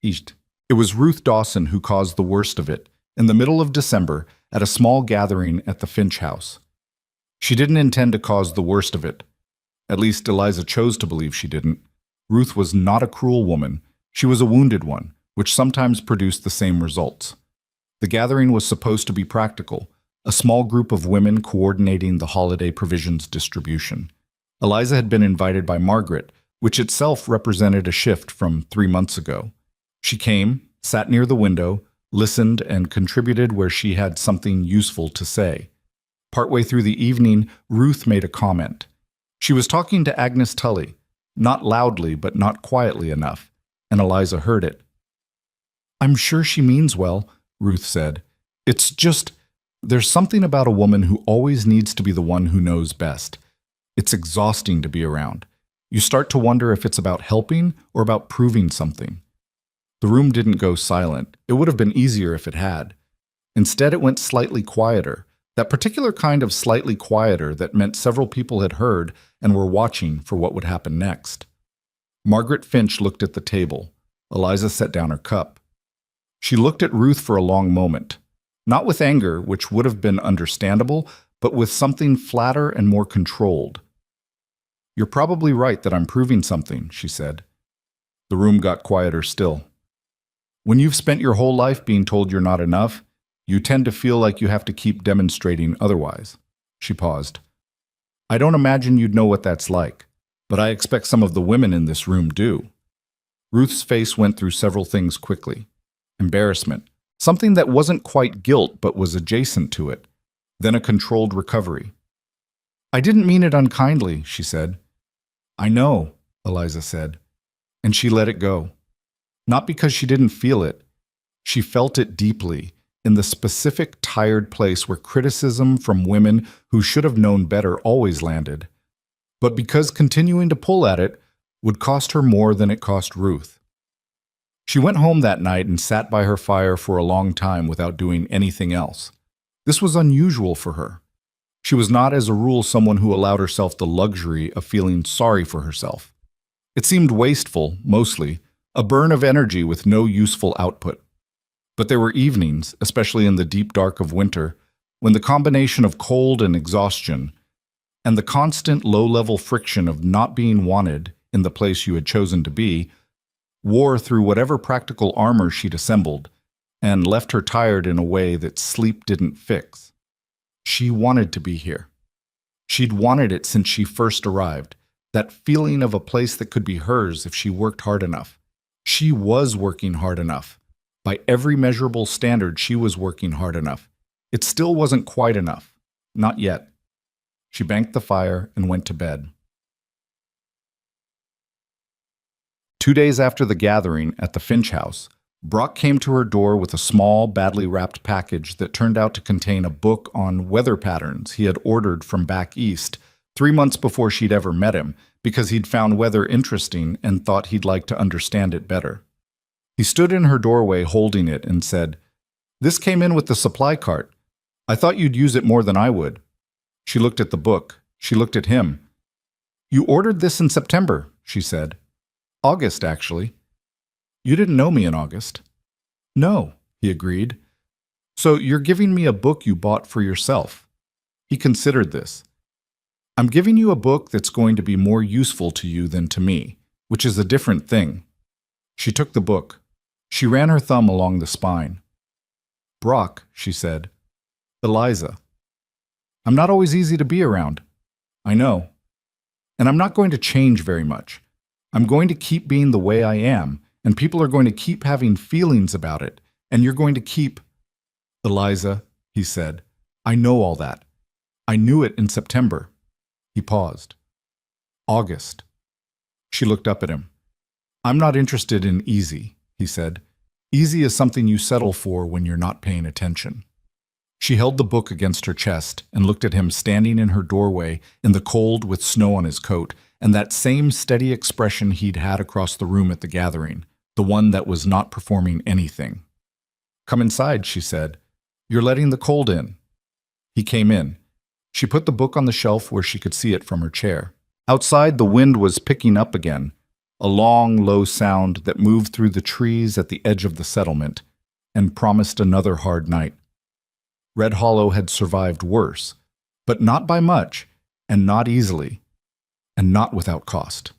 East. It was Ruth Dawson who caused the worst of it, in the middle of December, at a small gathering at the Finch house. She didn't intend to cause the worst of it. At least Eliza chose to believe she didn't. Ruth was not a cruel woman. She was a wounded one, which sometimes produced the same results. The gathering was supposed to be practical, a small group of women coordinating the holiday provisions distribution. Eliza had been invited by Margaret, which itself represented a shift from 3 months ago. She came, sat near the window, listened, and contributed where she had something useful to say. Partway through the evening, Ruth made a comment. She was talking to Agnes Tully, not loudly but not quietly enough, and Eliza heard it. I'm sure she means well, Ruth said. It's just, there's something about a woman who always needs to be the one who knows best. It's exhausting to be around. You start to wonder if it's about helping or about proving something. The room didn't go silent. It would have been easier if it had. Instead, it went slightly quieter, That particular kind of slightly quieter that meant several people had heard and were watching for what would happen next. Margaret Finch looked at the table. Eliza set down her cup. She looked at Ruth for a long moment, not with anger, which would have been understandable, but with something flatter and more controlled. "You're probably right that I'm proving something," she said. The room got quieter still. "When you've spent your whole life being told you're not enough, you tend to feel like you have to keep demonstrating otherwise." She paused. "I don't imagine you'd know what that's like, but I expect some of the women in this room do." Ruth's face went through several things quickly. Embarrassment, something that wasn't quite guilt but was adjacent to it, then a controlled recovery. "I didn't mean it unkindly," she said. "I know," Eliza said, and she let it go. Not because she didn't feel it. She felt it deeply, in the specific tired place where criticism from women who should have known better always landed, but because continuing to pull at it would cost her more than it cost Ruth. She went home that night and sat by her fire for a long time without doing anything else. This was unusual for her. She was not, as a rule, someone who allowed herself the luxury of feeling sorry for herself. It seemed wasteful, mostly, a burn of energy with no useful output. But there were evenings, especially in the deep dark of winter, when the combination of cold and exhaustion, and the constant low-level friction of not being wanted in the place you had chosen to be, wore through whatever practical armor she'd assembled, and left her tired in a way that sleep didn't fix. She wanted to be here. She'd wanted it since she first arrived, that feeling of a place that could be hers if she worked hard enough. She was working hard enough. By every measurable standard, she was working hard enough. It still wasn't quite enough. Not yet. She banked the fire and went to bed. 2 days after the gathering at the Finch house, Brock came to her door with a small, badly wrapped package that turned out to contain a book on weather patterns he had ordered from back east 3 months before she'd ever met him, because he'd found weather interesting and thought he'd like to understand it better. He stood in her doorway holding it and said, "This came in with the supply cart. I thought you'd use it more than I would." She looked at the book. She looked at him. "You ordered this in September," she said. "August, actually." "You didn't know me in August." "No," he agreed. "So you're giving me a book you bought for yourself." He considered this. "I'm giving you a book that's going to be more useful to you than to me, which is a different thing." She took the book. She ran her thumb along the spine. "Brock," she said. "Eliza. I'm not always easy to be around. I know. And I'm not going to change very much. I'm going to keep being the way I am, and people are going to keep having feelings about it, and you're going to keep—" "Eliza," he said, "I know all that. I knew it in September." He paused. "August." She looked up at him. "I'm not interested in easy," he said. "Easy is something you settle for when you're not paying attention." She held the book against her chest and looked at him standing in her doorway in the cold with snow on his coat, and that same steady expression he'd had across the room at the gathering, the one that was not performing anything. "Come inside," she said. "You're letting the cold in." He came in. She put the book on the shelf where she could see it from her chair. Outside, the wind was picking up again, a long, low sound that moved through the trees at the edge of the settlement and promised another hard night. Red Hollow had survived worse, but not by much, and not easily, and not without cost.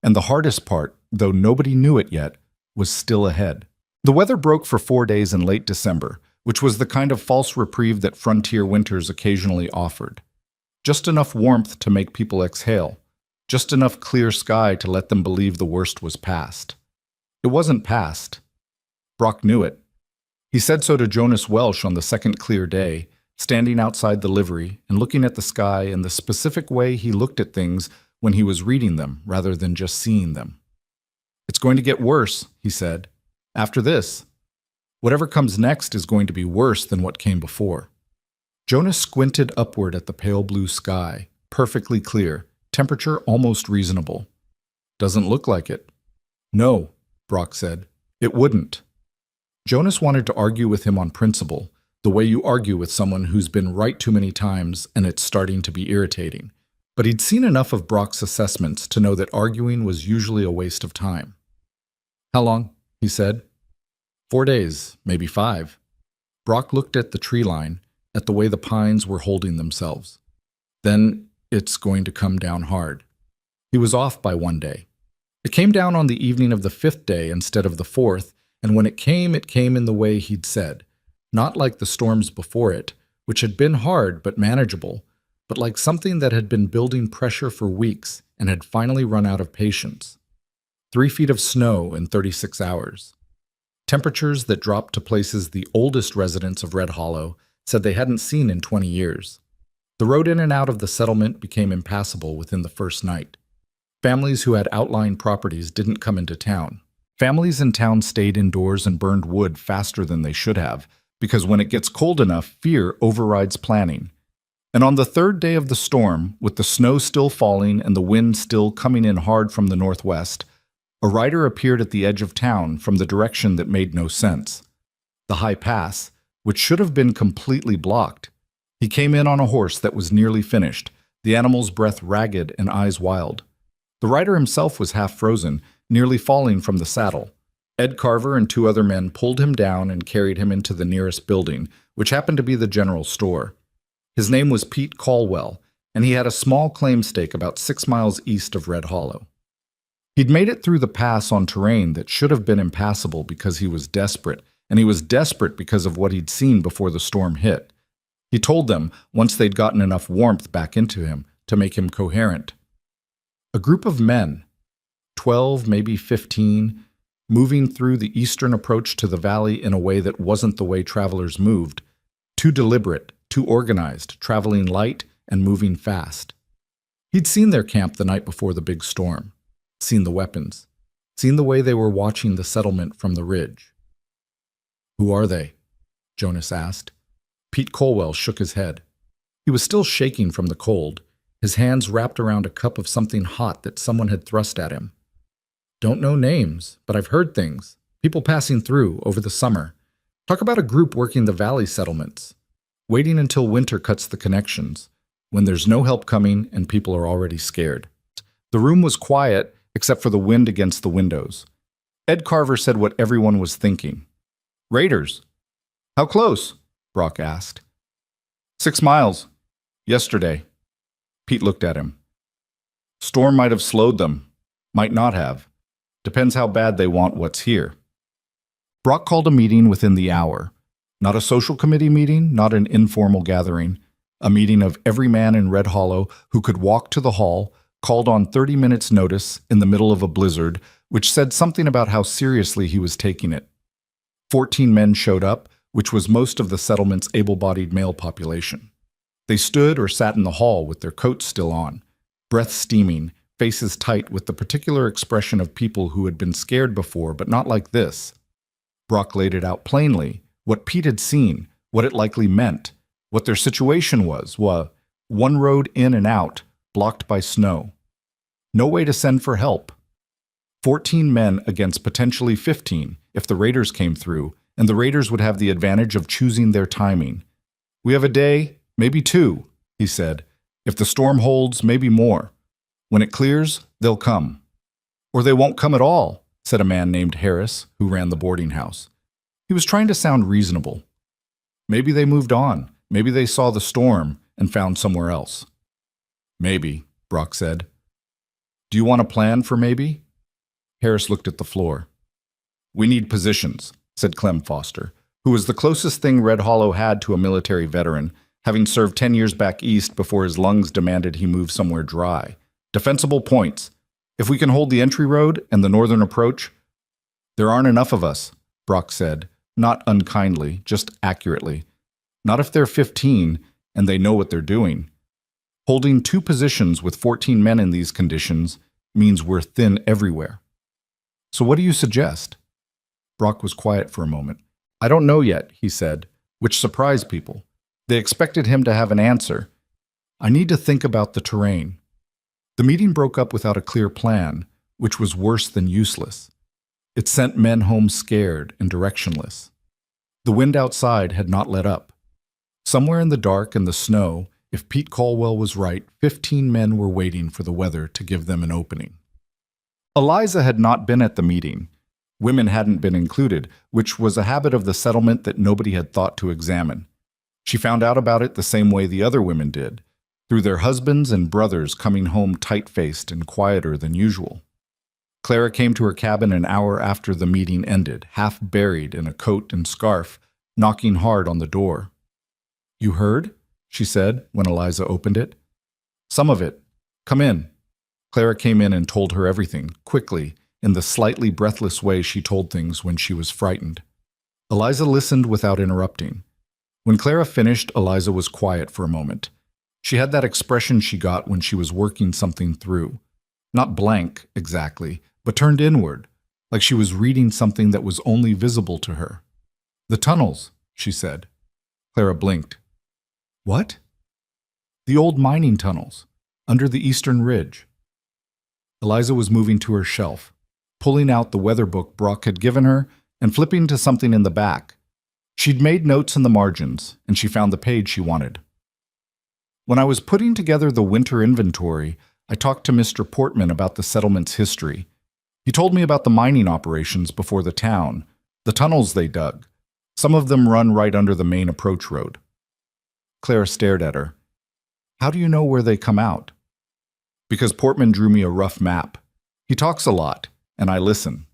And the hardest part, though nobody knew it yet, was still ahead. The weather broke for 4 days in late December, which was the kind of false reprieve that frontier winters occasionally offered. Just enough warmth to make people exhale, just enough clear sky to let them believe the worst was past. It wasn't past. Brock knew it. He said so to Jonas Welsh on the second clear day, standing outside the livery and looking at the sky in the specific way he looked at things when he was reading them rather than just seeing them. "It's going to get worse," he said. "After this. Whatever comes next is going to be worse than what came before." Jonas squinted upward at the pale blue sky, perfectly clear, temperature almost reasonable. "Doesn't look like it." "No," Brock said. "It wouldn't." Jonas wanted to argue with him on principle, The way you argue with someone who's been right too many times and it's starting to be irritating. But he'd seen enough of Brock's assessments to know that arguing was usually a waste of time. How long? He said. 4 days, maybe 5. Brock looked at the tree line, at the way the pines were holding themselves. Then it's going to come down hard. He was off by 1 day. It came down on the evening of the 5th day instead of the 4th, and when it came in the way he'd said. Not like the storms before it, which had been hard but manageable, but like something that had been building pressure for weeks and had finally run out of patience. 3 feet of snow in 36 hours. Temperatures that dropped to places the oldest residents of Red Hollow said they hadn't seen in 20 years. The road in and out of the settlement became impassable within the first night. Families who had outlying properties didn't come into town. Families in town stayed indoors and burned wood faster than they should have, because when it gets cold enough, fear overrides planning. And on the 3rd day of the storm, with the snow still falling and the wind still coming in hard from the northwest, a rider appeared at the edge of town from the direction that made no sense. The high pass, which should have been completely blocked. He came in on a horse that was nearly finished, the animal's breath ragged and eyes wild. The rider himself was half frozen, nearly falling from the saddle. Ed Carver and 2 other men pulled him down and carried him into the nearest building, which happened to be the general store. His name was Pete Caldwell, and he had a small claim stake about 6 miles east of Red Hollow. He'd made it through the pass on terrain that should have been impassable because he was desperate, and he was desperate because of what he'd seen before the storm hit. He told them, once they'd gotten enough warmth back into him, to make him coherent. A group of men, 12, maybe 15, moving through the eastern approach to the valley in a way that wasn't the way travelers moved, too deliberate, too organized, traveling light and moving fast. He'd seen their camp the night before the big storm, seen the weapons, seen the way they were watching the settlement from the ridge. "Who are they?" Jonas asked. Pete Colwell shook his head. He was still shaking from the cold, his hands wrapped around a cup of something hot that someone had thrust at him. "Don't know names, but I've heard things. People passing through over the summer. Talk about a group working the valley settlements. Waiting until winter cuts the connections, when there's no help coming and people are already scared." The room was quiet, except for the wind against the windows. Ed Carver said what everyone was thinking. "Raiders." "How close?" Brock asked. 6 miles. Yesterday." Pete looked at him. "Storm might have slowed them. Might not have. Depends how bad they want what's here." Brock called a meeting within the hour. Not a social committee meeting, not an informal gathering. A meeting of every man in Red Hollow who could walk to the hall, called on 30 minutes' notice in the middle of a blizzard, which said something about how seriously he was taking it. 14 men showed up, which was most of the settlement's able-bodied male population. They stood or sat in the hall with their coats still on, breath steaming, faces tight with the particular expression of people who had been scared before, but not like this. Brock laid it out plainly, what Pete had seen, what it likely meant, what their situation was, one road in and out, blocked by snow. No way to send for help. 14 men against potentially 15 if the raiders came through, and the raiders would have the advantage of choosing their timing. "We have a day, maybe 2, he said. "If the storm holds, maybe more. When it clears, they'll come." "Or they won't come at all," said a man named Harris, who ran the boarding house. He was trying to sound reasonable. "Maybe they moved on. Maybe they saw the storm and found somewhere else." "Maybe," Brock said. "Do you want a plan for maybe?" Harris looked at the floor. "We need positions," said Clem Foster, who was the closest thing Red Hollow had to a military veteran, having served 10 years back east before his lungs demanded he move somewhere dry. "Defensible points. If we can hold the entry road and the northern approach—" "There aren't enough of us," Brock said, not unkindly, just accurately. "Not if they're 15 and they know what they're doing. Holding 2 positions with 14 men in these conditions means we're thin everywhere." "So what do you suggest?" Brock was quiet for a moment. "I don't know yet," he said, which surprised people. They expected him to have an answer. "I need to think about the terrain." The meeting broke up without a clear plan, which was worse than useless. It sent men home scared and directionless. The wind outside had not let up. Somewhere in the dark and the snow, if Pete Caldwell was right, 15 men were waiting for the weather to give them an opening. Eliza had not been at the meeting. Women hadn't been included, which was a habit of the settlement that nobody had thought to examine. She found out about it the same way the other women did, through their husbands and brothers coming home tight-faced and quieter than usual. Clara came to her cabin an hour after the meeting ended, half buried in a coat and scarf, knocking hard on the door. "You heard?" she said when Eliza opened it. "Some of it. Come in." Clara came in and told her everything, quickly, in the slightly breathless way she told things when she was frightened. Eliza listened without interrupting. When Clara finished, Eliza was quiet for a moment. She had that expression she got when she was working something through. Not blank, exactly, but turned inward, like she was reading something that was only visible to her. "The tunnels," she said. Clara blinked. "What?" "The old mining tunnels, under the eastern ridge." Eliza was moving to her shelf, pulling out the weather book Brock had given her and flipping to something in the back. She'd made notes in the margins, and she found the page she wanted. "When I was putting together the winter inventory, I talked to Mr. Portman about the settlement's history. He told me about the mining operations before the town, the tunnels they dug. Some of them run right under the main approach road." Clara stared at her. "How do you know where they come out?" "Because Portman drew me a rough map. He talks a lot, and I listen."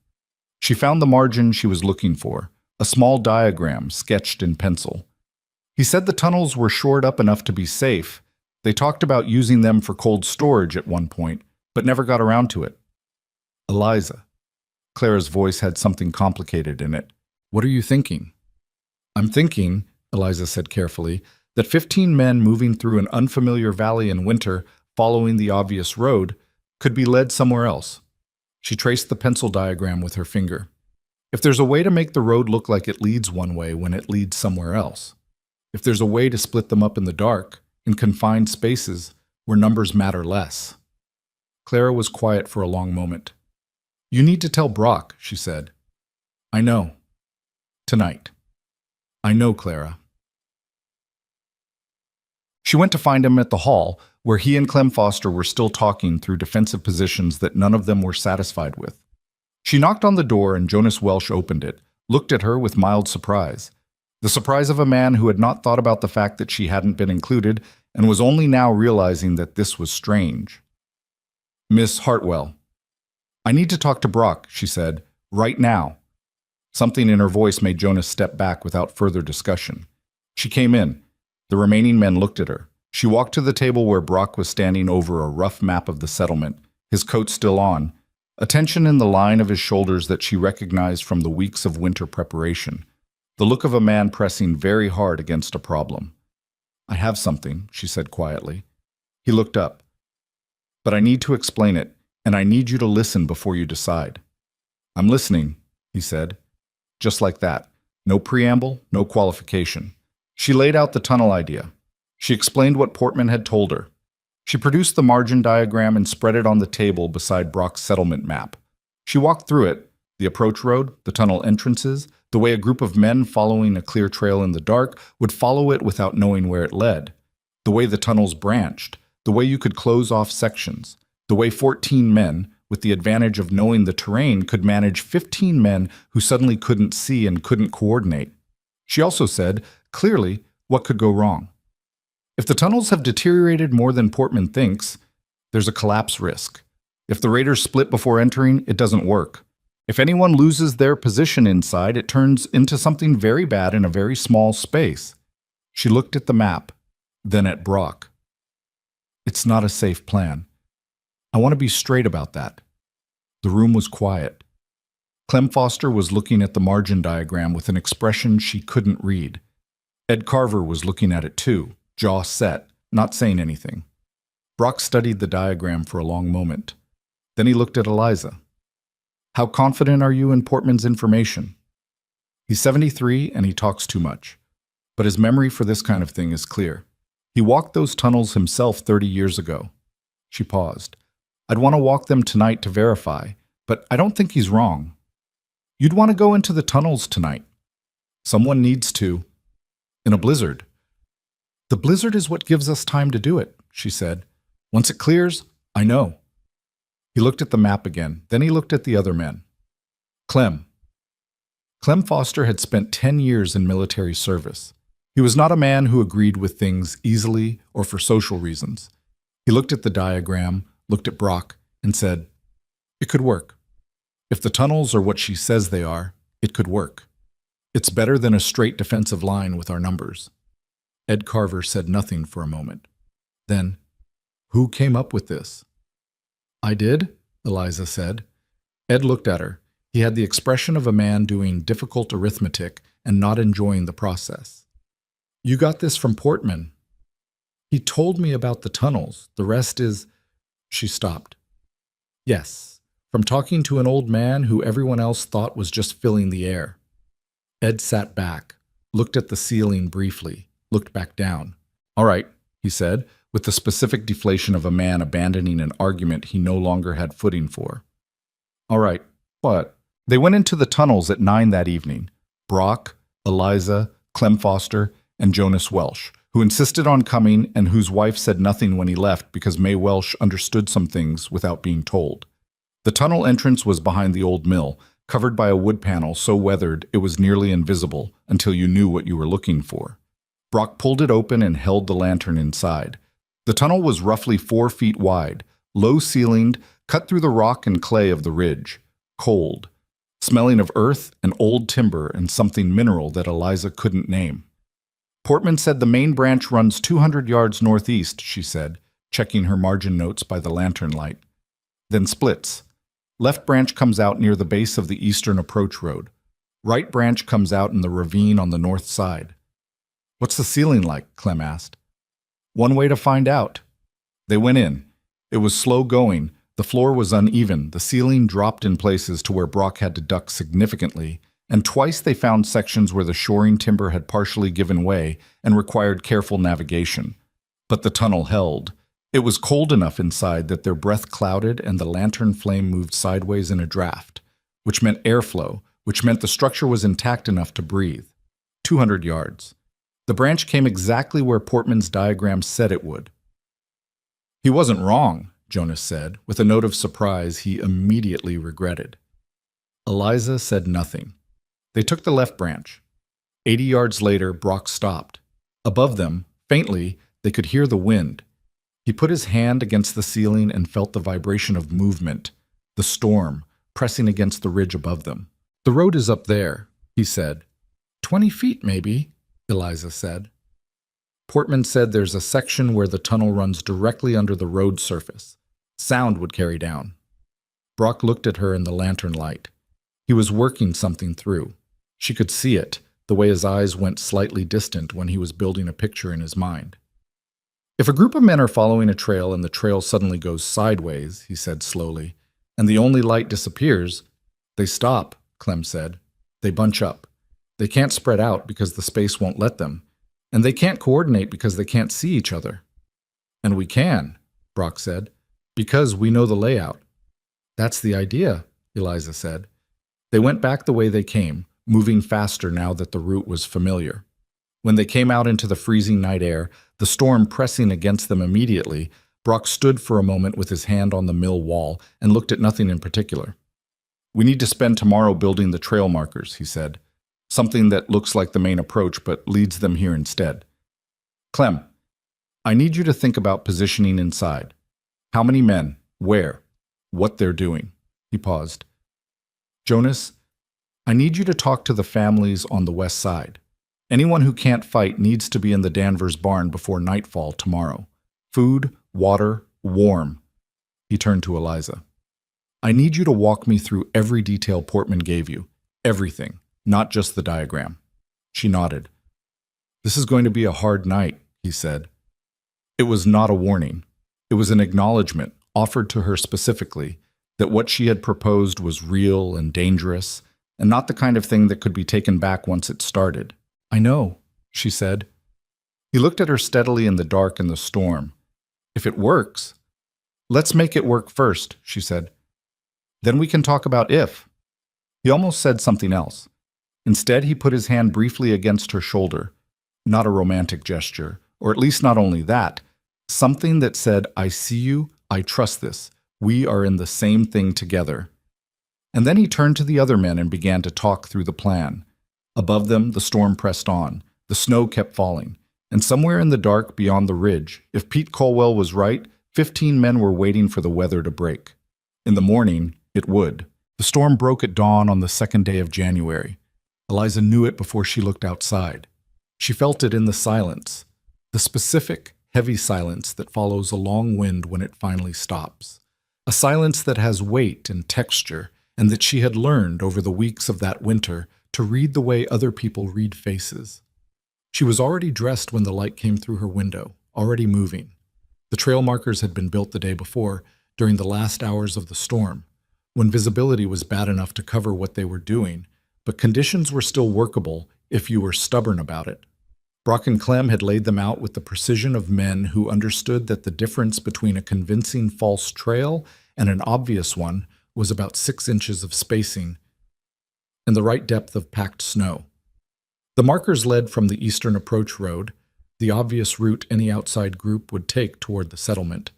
She found the margin she was looking for, a small diagram sketched in pencil. "He said the tunnels were shored up enough to be safe. They talked about using them for cold storage at one point, but never got around to it." "Eliza." Clara's voice had something complicated in it. "What are you thinking?" "I'm thinking," Eliza said carefully, "that 15 men moving through an unfamiliar valley in winter, following the obvious road, could be led somewhere else." She traced the pencil diagram with her finger. "If there's a way to make the road look like it leads one way when it leads somewhere else. If there's a way to split them up in the dark, in confined spaces where numbers matter less." Clara was quiet for a long moment. "You need to tell Brock," she said. "I know. Tonight." "I know, Clara." She went to find him at the hall, where he and Clem Foster were still talking through defensive positions that none of them were satisfied with. She knocked on the door and Jonas Welsh opened it, looked at her with mild surprise. The surprise of a man who had not thought about the fact that she hadn't been included and was only now realizing that this was strange. "Miss Hartwell." "I need to talk to Brock," she said, "right now." Something in her voice made Jonas step back without further discussion. She came in. The remaining men looked at her. She walked to the table where Brock was standing over a rough map of the settlement, his coat still on, a tension in the line of his shoulders that she recognized from the weeks of winter preparation, the look of a man pressing very hard against a problem. "I have something," she said quietly. He looked up. "But I need to explain it, and I need you to listen before you decide." "I'm listening," he said. Just like that. No preamble, no qualification. She laid out the tunnel idea. She explained what Portman had told her. She produced the margin diagram and spread it on the table beside Brock's settlement map. She walked through it, the approach road, the tunnel entrances, the way a group of men following a clear trail in the dark would follow it without knowing where it led, the way the tunnels branched, the way you could close off sections, the way 14 men, with the advantage of knowing the terrain, could manage 15 men who suddenly couldn't see and couldn't coordinate. She also said, clearly, what could go wrong. If the tunnels have deteriorated more than Portman thinks, there's a collapse risk. If the raiders split before entering, it doesn't work. If anyone loses their position inside, it turns into something very bad in a very small space. She looked at the map, then at Brock. It's not a safe plan. I want to be straight about that. The room was quiet. Clem Foster was looking at the margin diagram with an expression she couldn't read. Ed Carver was looking at it too, jaw set, not saying anything. Brock studied the diagram for a long moment. Then he looked at Eliza. How confident are you in Portman's information? He's 73 and he talks too much. But his memory for this kind of thing is clear. He walked those tunnels himself 30 years ago. She paused. I'd want to walk them tonight to verify, but I don't think he's wrong. You'd want to go into the tunnels tonight. Someone needs to. In a blizzard. The blizzard is what gives us time to do it, she said. Once it clears, I know. He looked at the map again. Then he looked at the other men. Clem. Clem Foster had spent 10 years in military service. He was not a man who agreed with things easily or for social reasons. He looked at the diagram, looked at Brock, and said, "It could work. If the tunnels are what she says they are, it could work. It's better than a straight defensive line with our numbers." Ed Carver said nothing for a moment. Then, "Who came up with this?" "I did," Eliza said. Ed looked at her. He had the expression of a man doing difficult arithmetic and not enjoying the process. "You got this from Portman. He told me about the tunnels. The rest is—" She stopped. "Yes, from talking to an old man who everyone else thought was just filling the air." Ed sat back, looked at the ceiling briefly, looked back down. "All right," he said, with the specific deflation of a man abandoning an argument he no longer had footing for. "All right, what?" They went into the tunnels at 9 that evening. Brock, Eliza, Clem Foster, and Jonas Welsh, who insisted on coming and whose wife said nothing when he left because Mae Welsh understood some things without being told. The tunnel entrance was behind the old mill, covered by a wood panel so weathered it was nearly invisible until you knew what you were looking for. Brock pulled it open and held the lantern inside. The tunnel was roughly 4 feet wide, low-ceilinged, cut through the rock and clay of the ridge. Cold, smelling of earth and old timber and something mineral that Eliza couldn't name. "Portman said the main branch runs 200 yards northeast," she said, checking her margin notes by the lantern light. "Then splits. Left branch comes out near the base of the eastern approach road. Right branch comes out in the ravine on the north side." "What's the ceiling like?" Clem asked. "One way to find out." They went in. It was slow going. The floor was uneven. The ceiling dropped in places to where Brock had to duck significantly, and twice they found sections where the shoring timber had partially given way and required careful navigation. But the tunnel held. It was cold enough inside that their breath clouded and the lantern flame moved sideways in a draft, which meant airflow, which meant the structure was intact enough to breathe. 200 yards. The branch came exactly where Portman's diagram said it would. "He wasn't wrong," Jonas said, with a note of surprise he immediately regretted. Eliza said nothing. They took the left branch. 80 yards later, Brock stopped. Above them, faintly, they could hear the wind. He put his hand against the ceiling and felt the vibration of movement, the storm, pressing against the ridge above them. "The road is up there," he said. 20 feet, maybe," Eliza said. Portman said there's a section where the tunnel runs directly under the road surface. Sound would carry down. Brock looked at her in the lantern light. He was working something through. She could see it, the way his eyes went slightly distant when he was building a picture in his mind. "If a group of men are following a trail and the trail suddenly goes sideways," he said slowly, "and the only light disappears, they stop," Clem said. "They bunch up. They can't spread out because the space won't let them. And they can't coordinate because they can't see each other." "And we can," Brock said, "because we know the layout." "That's the idea," Eliza said. They went back the way they came, moving faster now that the route was familiar. When they came out into the freezing night air, the storm pressing against them immediately, Brock stood for a moment with his hand on the mill wall and looked at nothing in particular. "We need to spend tomorrow building the trail markers," he said. "Something that looks like the main approach but leads them here instead. Clem, I need you to think about positioning inside. How many men, where, what they're doing." He paused. "Jonas, I need you to talk to the families on the west side. Anyone who can't fight needs to be in the Danvers barn before nightfall tomorrow. Food, water, warm." He turned to Eliza. "I need you to walk me through every detail Portman gave you. Everything. Not just the diagram." She nodded. "This is going to be a hard night," he said. It was not a warning. It was an acknowledgement, offered to her specifically, that what she had proposed was real and dangerous, and not the kind of thing that could be taken back once it started. "I know," she said. He looked at her steadily in the dark and the storm. "If it works—" "Let's make it work first," she said. "Then we can talk about if." He almost said something else. Instead, he put his hand briefly against her shoulder. Not a romantic gesture, or at least not only that, something that said, "I see you, I trust this. We are in the same thing together." And then he turned to the other men and began to talk through the plan. Above them, the storm pressed on. The snow kept falling. And somewhere in the dark beyond the ridge, if Pete Colwell was right, 15 men were waiting for the weather to break. In the morning, it would. The storm broke at dawn on the second day of January. Eliza knew it before she looked outside. She felt it in the silence, the specific, heavy silence that follows a long wind when it finally stops. A silence that has weight and texture, and that she had learned over the weeks of that winter to read the way other people read faces. She was already dressed when the light came through her window, already moving. The trail markers had been built the day before, during the last hours of the storm, when visibility was bad enough to cover what they were doing, but conditions were still workable if you were stubborn about it. Brock and Clem had laid them out with the precision of men who understood that the difference between a convincing false trail and an obvious one was about 6 inches of spacing and the right depth of packed snow. The markers led from the eastern approach road, the obvious route any outside group would take toward the settlement,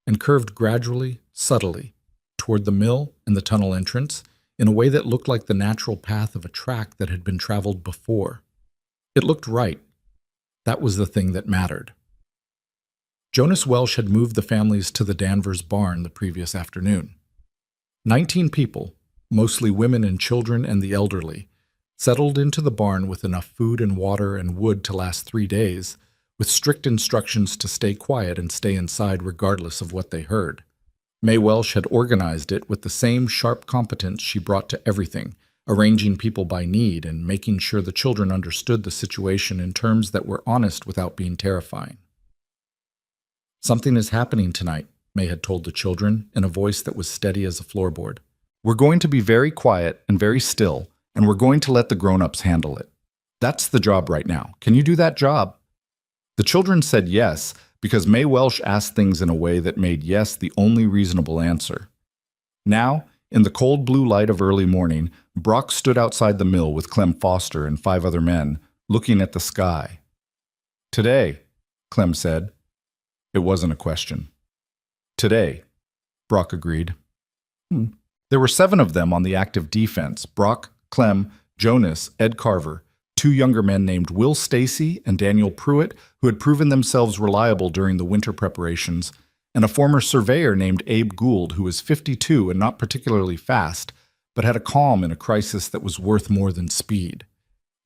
and curved gradually, subtly, toward the mill and the tunnel entrance in a way that looked like the natural path of a track that had been traveled before. It looked right. That was the thing that mattered. Jonas Welsh had moved the families to the Danvers barn the previous afternoon. 19 people, mostly women and children and the elderly, settled into the barn with enough food and water and wood to last 3 days, with strict instructions to stay quiet and stay inside regardless of what they heard. May Welsh had organized it with the same sharp competence she brought to everything, arranging people by need and making sure the children understood the situation in terms that were honest without being terrifying. "Something is happening tonight," May had told the children in a voice that was steady as a floorboard. "We're going to be very quiet and very still, and we're going to let the grown-ups handle it. That's the job right now. Can you do that job?" The children said yes, because May Welsh asked things in a way that made yes the only reasonable answer. Now, in the cold blue light of early morning, Brock stood outside the mill with Clem Foster and 5 other men, looking at the sky. "Today," Clem said. It wasn't a question. "Today," Brock agreed. There were 7 of them on the active defense: Brock, Clem, Jonas, Ed Carver, 2 younger men named Will Stacy and Daniel Pruitt, who had proven themselves reliable during the winter preparations, and a former surveyor named Abe Gould, who was 52 and not particularly fast, but had a calm in a crisis that was worth more than speed.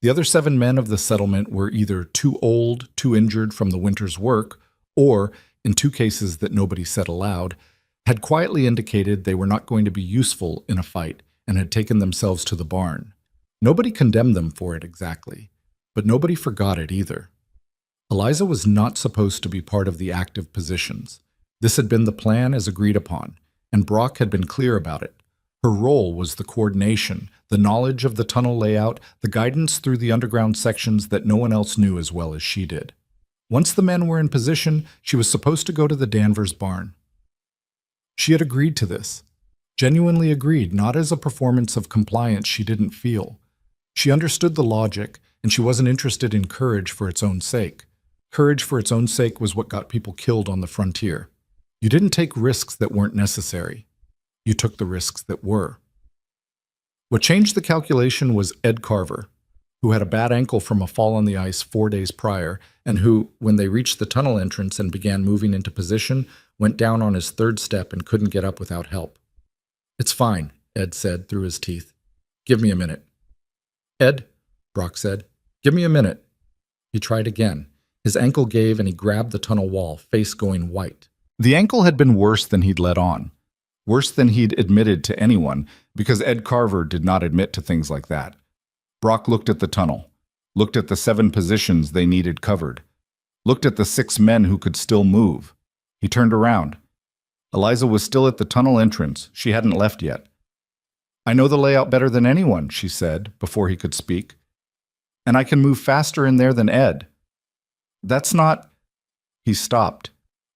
The other 7 men of the settlement were either too old, too injured from the winter's work, or, in 2 cases that nobody said aloud, had quietly indicated they were not going to be useful in a fight and had taken themselves to the barn. Nobody condemned them for it exactly, but nobody forgot it either. Eliza was not supposed to be part of the active positions. This had been the plan as agreed upon, and Brock had been clear about it. Her role was the coordination, the knowledge of the tunnel layout, the guidance through the underground sections that no one else knew as well as she did. Once the men were in position, she was supposed to go to the Danvers barn. She had agreed to this, genuinely agreed, not as a performance of compliance she didn't feel. She understood the logic, and she wasn't interested in courage for its own sake. Courage for its own sake was what got people killed on the frontier. You didn't take risks that weren't necessary. You took the risks that were. What changed the calculation was Ed Carver, who had a bad ankle from a fall on the ice 4 days prior, and who, when they reached the tunnel entrance and began moving into position, went down on his 3rd step and couldn't get up without help. "It's fine," Ed said through his teeth. "Give me a minute." "Ed," Brock said, "give me a minute." He tried again. His ankle gave and he grabbed the tunnel wall, face going white. The ankle had been worse than he'd let on. Worse than he'd admitted to anyone, because Ed Carver did not admit to things like that. Brock looked at the tunnel, looked at the 7 positions they needed covered, looked at the 6 men who could still move. He turned around. Eliza was still at the tunnel entrance. She hadn't left yet. "I know the layout better than anyone," she said, before he could speak. "And I can move faster in there than Ed." "That's not—" He stopped.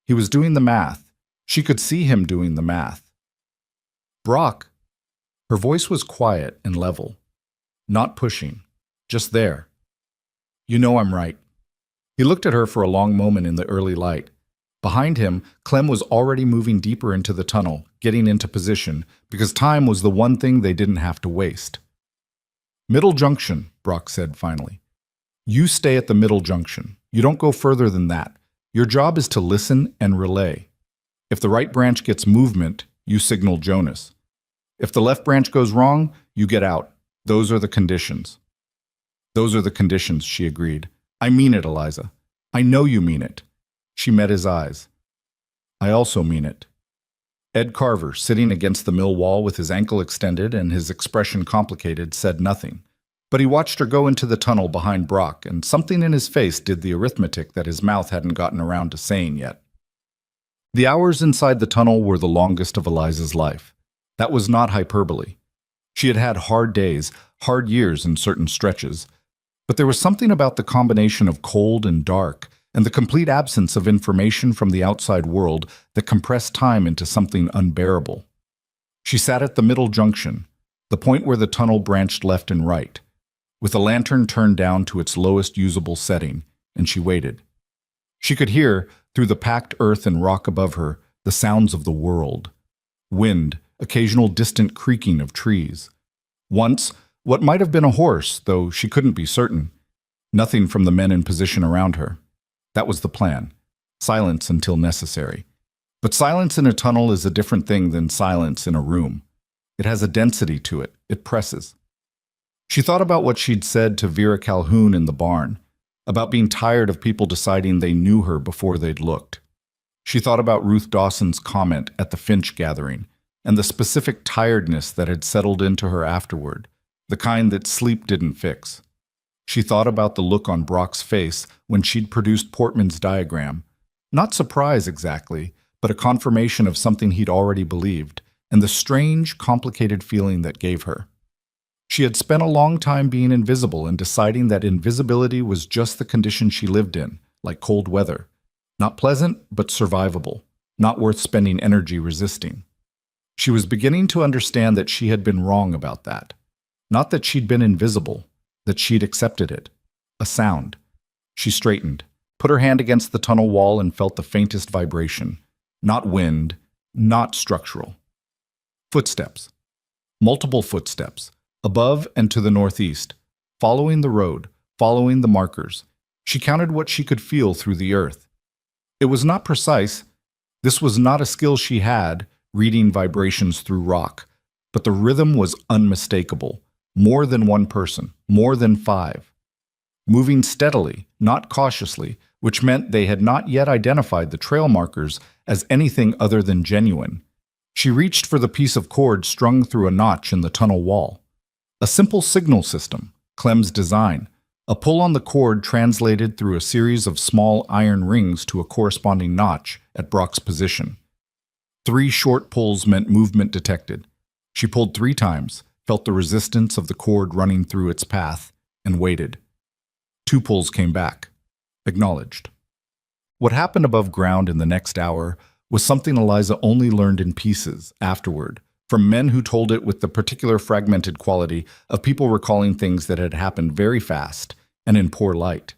He was doing the math. She could see him doing the math. "Brock." Her voice was quiet and level, not pushing, Just there. You know I'm right. He looked at her for a long moment in the early light. Behind him, Clem was already moving deeper into the tunnel, getting into position, because time was the one thing they didn't have to waste. Middle junction, Brock said finally. You stay at the middle junction. You don't go further than that. Your job is to listen and relay. If the right branch gets movement, you signal Jonas. If the left branch goes wrong, you get out. Those are the conditions. Those are the conditions, she agreed. I mean it, Eliza. I know you mean it. She met his eyes. I also mean it. Ed Carver, sitting against the mill wall with his ankle extended and his expression complicated, said nothing. But he watched her go into the tunnel behind Brock, and something in his face did the arithmetic that his mouth hadn't gotten around to saying yet. The hours inside the tunnel were the longest of Eliza's life. That was not hyperbole. She had had hard days, hard years in certain stretches, but there was something about the combination of cold and dark and the complete absence of information from the outside world that compressed time into something unbearable. She sat at the middle junction, the point where the tunnel branched left and right, with the lantern turned down to its lowest usable setting, and she waited. She could hear, through the packed earth and rock above her, the sounds of the world. Wind, occasional distant creaking of trees. Once, what might have been a horse, though she couldn't be certain. Nothing from the men in position around her. That was the plan. Silence until necessary. But silence in a tunnel is a different thing than silence in a room. It has a density to it. It presses. She thought about what she'd said to Vera Calhoun in the barn, about being tired of people deciding they knew her before they'd looked. She thought about Ruth Dawson's comment at the Finch gathering, and the specific tiredness that had settled into her afterward, the kind that sleep didn't fix. She thought about the look on Brock's face when she'd produced Portman's diagram. Not surprise exactly, but a confirmation of something he'd already believed, and the strange, complicated feeling that gave her. She had spent a long time being invisible and deciding that invisibility was just the condition she lived in, like cold weather. Not pleasant, but survivable. Not worth spending energy resisting. She was beginning to understand that she had been wrong about that. Not that she'd been invisible, that she'd accepted it. A sound. She straightened, put her hand against the tunnel wall and felt the faintest vibration. Not wind, not structural. Footsteps. Multiple footsteps. Above and to the northeast, following the road, following the markers. She counted what she could feel through the earth. It was not precise. This was not a skill she had, reading vibrations through rock. But the rhythm was unmistakable. More than one person, more than 5. Moving steadily, not cautiously, which meant they had not yet identified the trail markers as anything other than genuine. She reached for the piece of cord strung through a notch in the tunnel wall. A simple signal system, Clem's design. A pull on the cord translated through a series of small iron rings to a corresponding notch at Brock's position. 3 short pulls meant movement detected. She pulled 3 times, felt the resistance of the cord running through its path, and waited. 2 pulls came back. Acknowledged. What happened above ground in the next hour was something Eliza only learned in pieces afterward, from men who told it with the particular fragmented quality of people recalling things that had happened very fast and in poor light.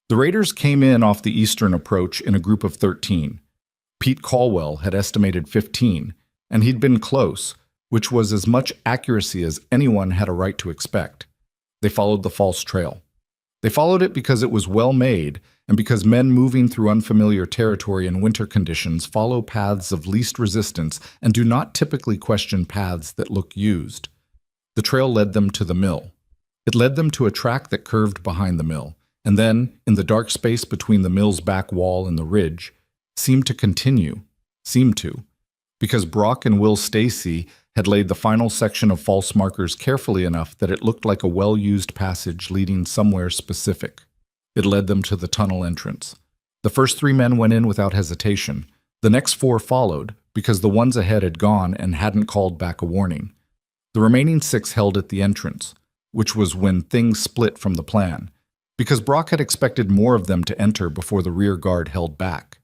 The raiders came in off the eastern approach in a group of 13. Pete Caldwell had estimated 15, and he'd been close, which was as much accuracy as anyone had a right to expect. They followed the false trail. They followed it because it was well made, and because men moving through unfamiliar territory in winter conditions follow paths of least resistance and do not typically question paths that look used. The trail led them to the mill. It led them to a track that curved behind the mill, and then, in the dark space between the mill's back wall and the ridge, seemed to, because Brock and Will Stacy had laid the final section of false markers carefully enough that it looked like a well-used passage leading somewhere specific. It led them to the tunnel entrance. The first 3 men went in without hesitation. The next 4 followed, because the ones ahead had gone and hadn't called back a warning. The remaining 6 held at the entrance, which was when things split from the plan, because Brock had expected more of them to enter before the rear guard held back.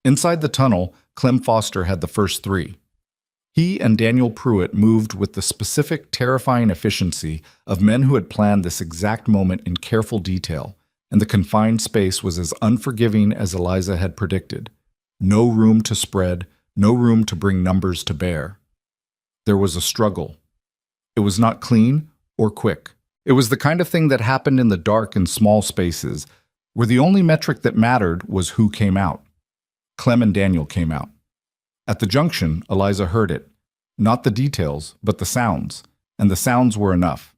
Inside the tunnel, Clem Foster had the first 3. He and Daniel Pruitt moved with the specific, terrifying efficiency of men who had planned this exact moment in careful detail, and the confined space was as unforgiving as Eliza had predicted. No room to spread, no room to bring numbers to bear. There was a struggle. It was not clean or quick. It was the kind of thing that happened in the dark in small spaces, where the only metric that mattered was who came out. Clem and Daniel came out. At the junction, Eliza heard it. Not the details, but the sounds, and the sounds were enough.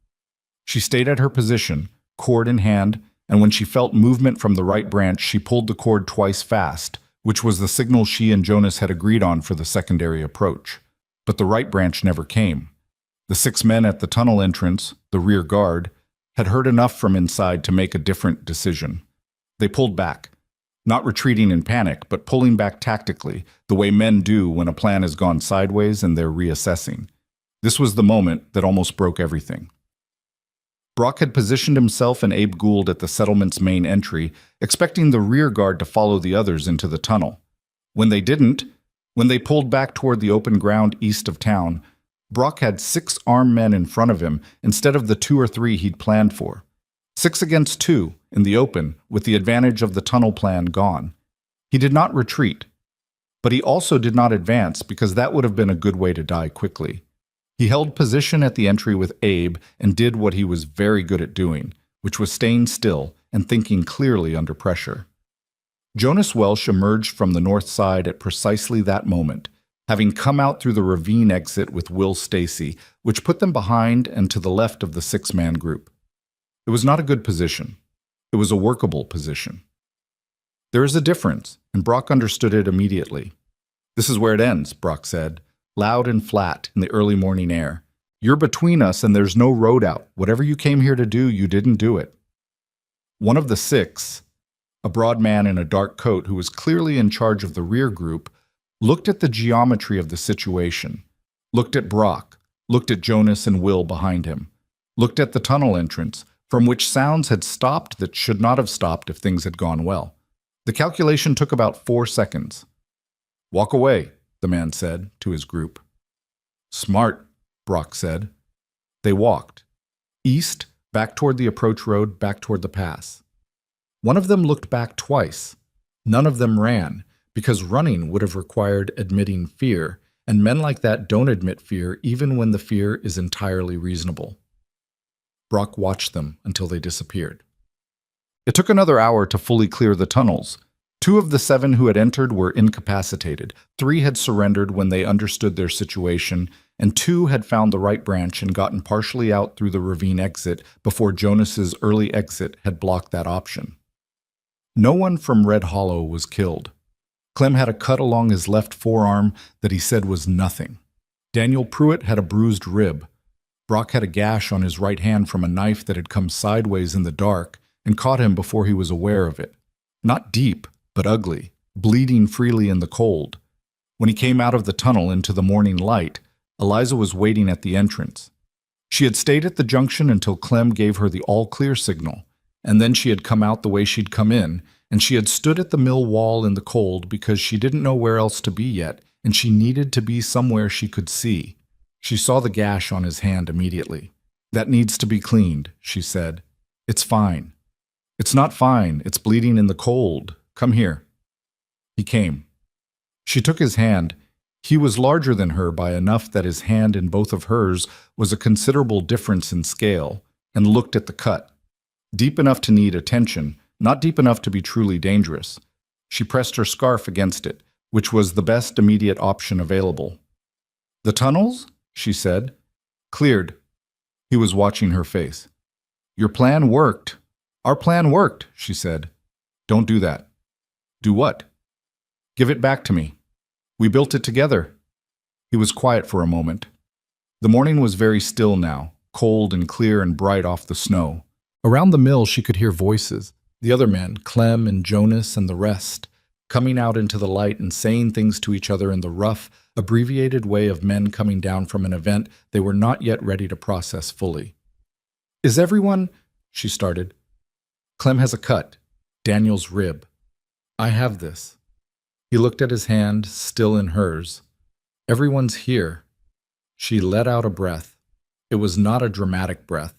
She stayed at her position, cord in hand, and when she felt movement from the right branch, she pulled the cord twice fast, which was the signal she and Jonas had agreed on for the secondary approach. But the right branch never came. The 6 men at the tunnel entrance, the rear guard, had heard enough from inside to make a different decision. They pulled back. Not retreating in panic, but pulling back tactically, the way men do when a plan has gone sideways and they're reassessing. This was the moment that almost broke everything. Brock had positioned himself and Abe Gould at the settlement's main entry, expecting the rear guard to follow the others into the tunnel. When they didn't, when they pulled back toward the open ground east of town, Brock had 6 armed men in front of him instead of the 2 or 3 he'd planned for. 6 against 2 in the open, with the advantage of the tunnel plan gone. He did not retreat, but he also did not advance because that would have been a good way to die quickly. He held position at the entry with Abe and did what he was very good at doing, which was staying still and thinking clearly under pressure. Jonas Welsh emerged from the north side at precisely that moment, having come out through the ravine exit with Will Stacy, which put them behind and to the left of the 6-man group. It was not a good position. It was a workable position. There is a difference, and Brock understood it immediately. "This is where it ends," Brock said, loud and flat in the early morning air. "You're between us and there's no road out. Whatever you came here to do, you didn't do it." One of the 6, a broad man in a dark coat who was clearly in charge of the rear group, looked at the geometry of the situation, looked at Brock, looked at Jonas and Will behind him, looked at the tunnel entrance, from which sounds had stopped that should not have stopped if things had gone well. The calculation took about 4 seconds. "Walk away," the man said to his group. "Smart," Brock said. They walked. East, back toward the approach road, back toward the pass. One of them looked back twice. None of them ran, because running would have required admitting fear, and men like that don't admit fear even when the fear is entirely reasonable. Brock watched them until they disappeared. It took another hour to fully clear the tunnels. 2 of the 7 who had entered were incapacitated, 3 had surrendered when they understood their situation, and 2 had found the right branch and gotten partially out through the ravine exit before Jonas's early exit had blocked that option. No one from Red Hollow was killed. Clem had a cut along his left forearm that he said was nothing. Daniel Pruitt had a bruised rib. Brock had a gash on his right hand from a knife that had come sideways in the dark and caught him before he was aware of it. Not deep, but ugly, bleeding freely in the cold. When he came out of the tunnel into the morning light, Eliza was waiting at the entrance. She had stayed at the junction until Clem gave her the all-clear signal, and then she had come out the way she'd come in, and she had stood at the mill wall in the cold because she didn't know where else to be yet, and she needed to be somewhere she could see. She saw the gash on his hand immediately. "That needs to be cleaned," she said. "It's fine." "It's not fine. It's bleeding in the cold. Come here." He came. She took his hand. He was larger than her by enough that his hand in both of hers was a considerable difference in scale, and looked at the cut. Deep enough to need attention, not deep enough to be truly dangerous. She pressed her scarf against it, which was the best immediate option available. "The tunnels?" she said. "Cleared." He was watching her face. "Your plan worked." "Our plan worked," she said. "Don't do that." "Do what?" "Give it back to me. We built it together." He was quiet for a moment. The morning was very still now, cold and clear and bright off the snow. Around the mill she could hear voices, the other men, Clem and Jonas and the rest, coming out into the light and saying things to each other in the rough, abbreviated way of men coming down from an event they were not yet ready to process fully. "Is everyone—" she started. "Clem has a cut. Daniel's rib. I have this." He looked at his hand, still in hers. "Everyone's here." She let out a breath. It was not a dramatic breath.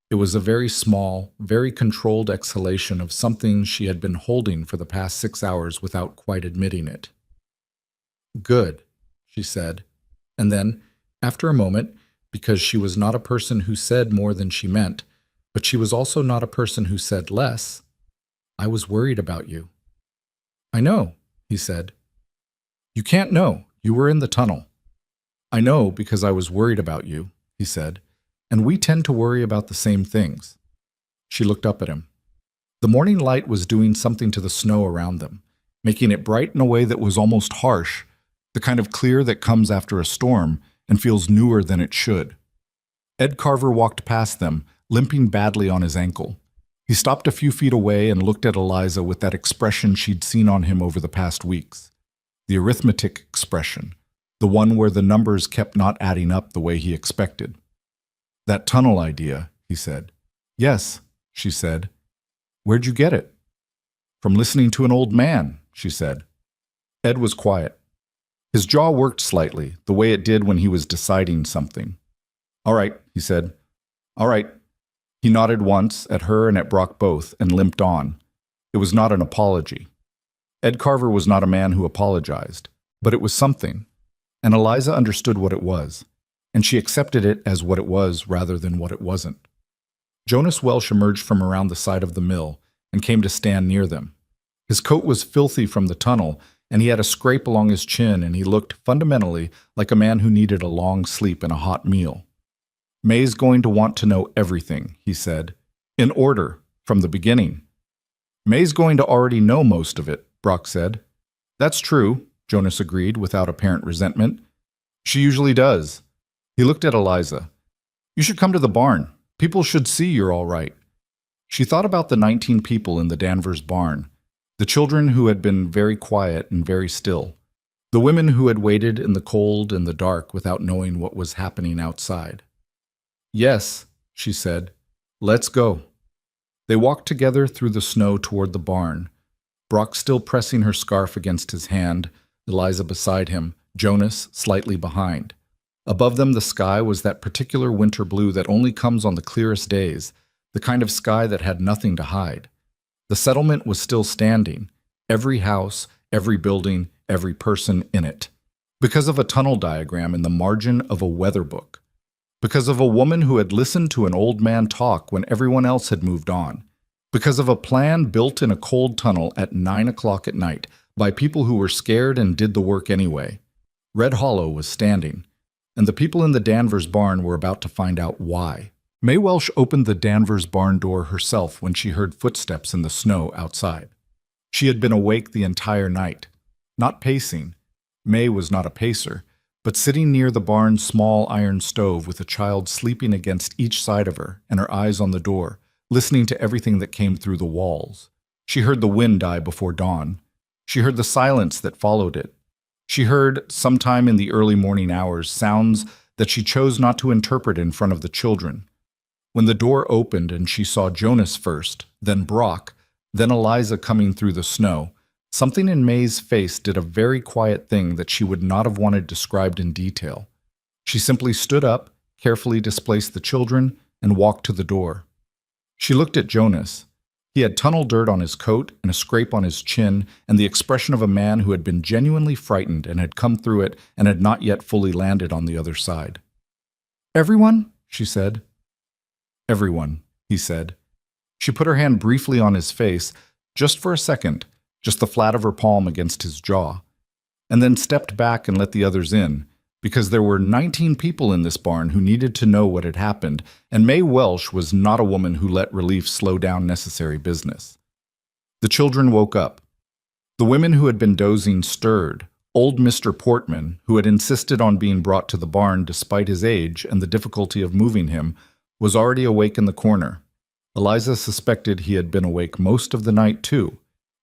It was a very small, very controlled exhalation of something she had been holding for the past 6 hours without quite admitting it. "Good," she said. And then, after a moment, because she was not a person who said more than she meant, but she was also not a person who said less, "I was worried about you." "I know," he said. "You can't know. You were in the tunnel." "I know because I was worried about you," he said, "and we tend to worry about the same things." She looked up at him. The morning light was doing something to the snow around them, making it bright in a way that was almost harsh, the kind of clear that comes after a storm and feels newer than it should. Ed Carver walked past them, limping badly on his ankle. He stopped a few feet away and looked at Eliza with that expression she'd seen on him over the past weeks. The arithmetic expression, the one where the numbers kept not adding up the way he expected. "That tunnel idea," he said. "Yes," she said. "Where'd you get it?" "From listening to an old man," she said. Ed was quiet. His jaw worked slightly, the way it did when he was deciding something. "All right," he said. "All right." He nodded once, at her and at Brock both, and limped on. It was not an apology. Ed Carver was not a man who apologized, but it was something, and Eliza understood what it was, and she accepted it as what it was rather than what it wasn't. Jonas Welsh emerged from around the side of the mill and came to stand near them. His coat was filthy from the tunnel, and he had a scrape along his chin, and he looked fundamentally like a man who needed a long sleep and a hot meal. "May's going to want to know everything," he said. "In order, from the beginning." "May's going to already know most of it," Brock said. "That's true," Jonas agreed without apparent resentment. "She usually does." He looked at Eliza. "You should come to the barn. People should see you're all right." She thought about the 19 people in the Danvers barn, the children who had been very quiet and very still, the women who had waited in the cold and the dark without knowing what was happening outside. "Yes," she said. "Let's go." They walked together through the snow toward the barn, Brock still pressing her scarf against his hand, Eliza beside him, Jonas slightly behind. Above them the sky was that particular winter blue that only comes on the clearest days, the kind of sky that had nothing to hide. The settlement was still standing, every house, every building, every person in it, because of a tunnel diagram in the margin of a weather book, because of a woman who had listened to an old man talk when everyone else had moved on, because of a plan built in a cold tunnel at 9 o'clock at night by people who were scared and did the work anyway. Red Hollow was standing, and the people in the Danvers barn were about to find out why. May Welsh opened the Danvers barn door herself when she heard footsteps in the snow outside. She had been awake the entire night, not pacing. May was not a pacer, but sitting near the barn's small iron stove with a child sleeping against each side of her and her eyes on the door, listening to everything that came through the walls. She heard the wind die before dawn. She heard the silence that followed it. She heard, sometime in the early morning hours, sounds that she chose not to interpret in front of the children. When the door opened and she saw Jonas first, then Brock, then Eliza coming through the snow, something in May's face did a very quiet thing that she would not have wanted described in detail. She simply stood up, carefully displaced the children, and walked to the door. She looked at Jonas. He had tunnel dirt on his coat and a scrape on his chin and the expression of a man who had been genuinely frightened and had come through it and had not yet fully landed on the other side. "Everyone?" she said. "Everyone," he said. She put her hand briefly on his face, just for a second, just the flat of her palm against his jaw, and then stepped back and let the others in, because there were 19 people in this barn who needed to know what had happened, and May Welsh was not a woman who let relief slow down necessary business. The children woke up. The women who had been dozing stirred. Old Mr. Portman, who had insisted on being brought to the barn despite his age and the difficulty of moving him, was already awake in the corner. Eliza suspected he had been awake most of the night too,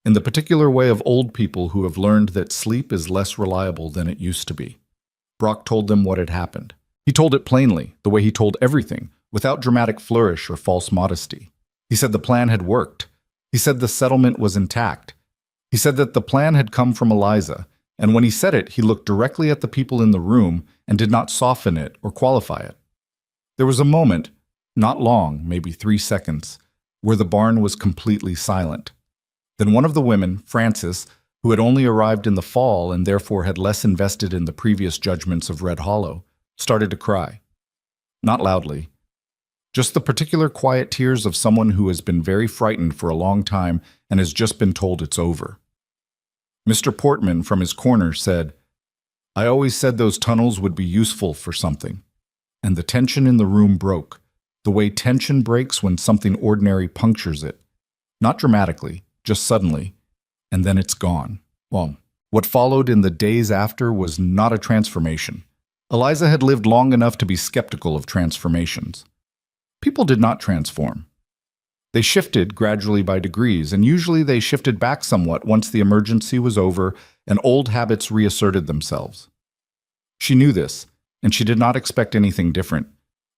in the particular way of old people who have learned that sleep is less reliable than it used to be. Brock told them what had happened. He told it plainly, the way he told everything, without dramatic flourish or false modesty. He said the plan had worked. He said the settlement was intact. He said that the plan had come from Eliza, and when he said it, he looked directly at the people in the room and did not soften it or qualify it. There was a moment, not long, maybe 3 seconds, where the barn was completely silent. Then one of the women, Frances, who had only arrived in the fall and therefore had less invested in the previous judgments of Red Hollow, started to cry. Not loudly. Just the particular quiet tears of someone who has been very frightened for a long time and has just been told it's over. Mr. Portman, from his corner, said, "I always said those tunnels would be useful for something." And the tension in the room broke, the way tension breaks when something ordinary punctures it. Not dramatically, just suddenly, and then it's gone. Well, what followed in the days after was not a transformation. Eliza had lived long enough to be skeptical of transformations. People did not transform. They shifted gradually by degrees, and usually they shifted back somewhat once the emergency was over and old habits reasserted themselves. She knew this, and she did not expect anything different.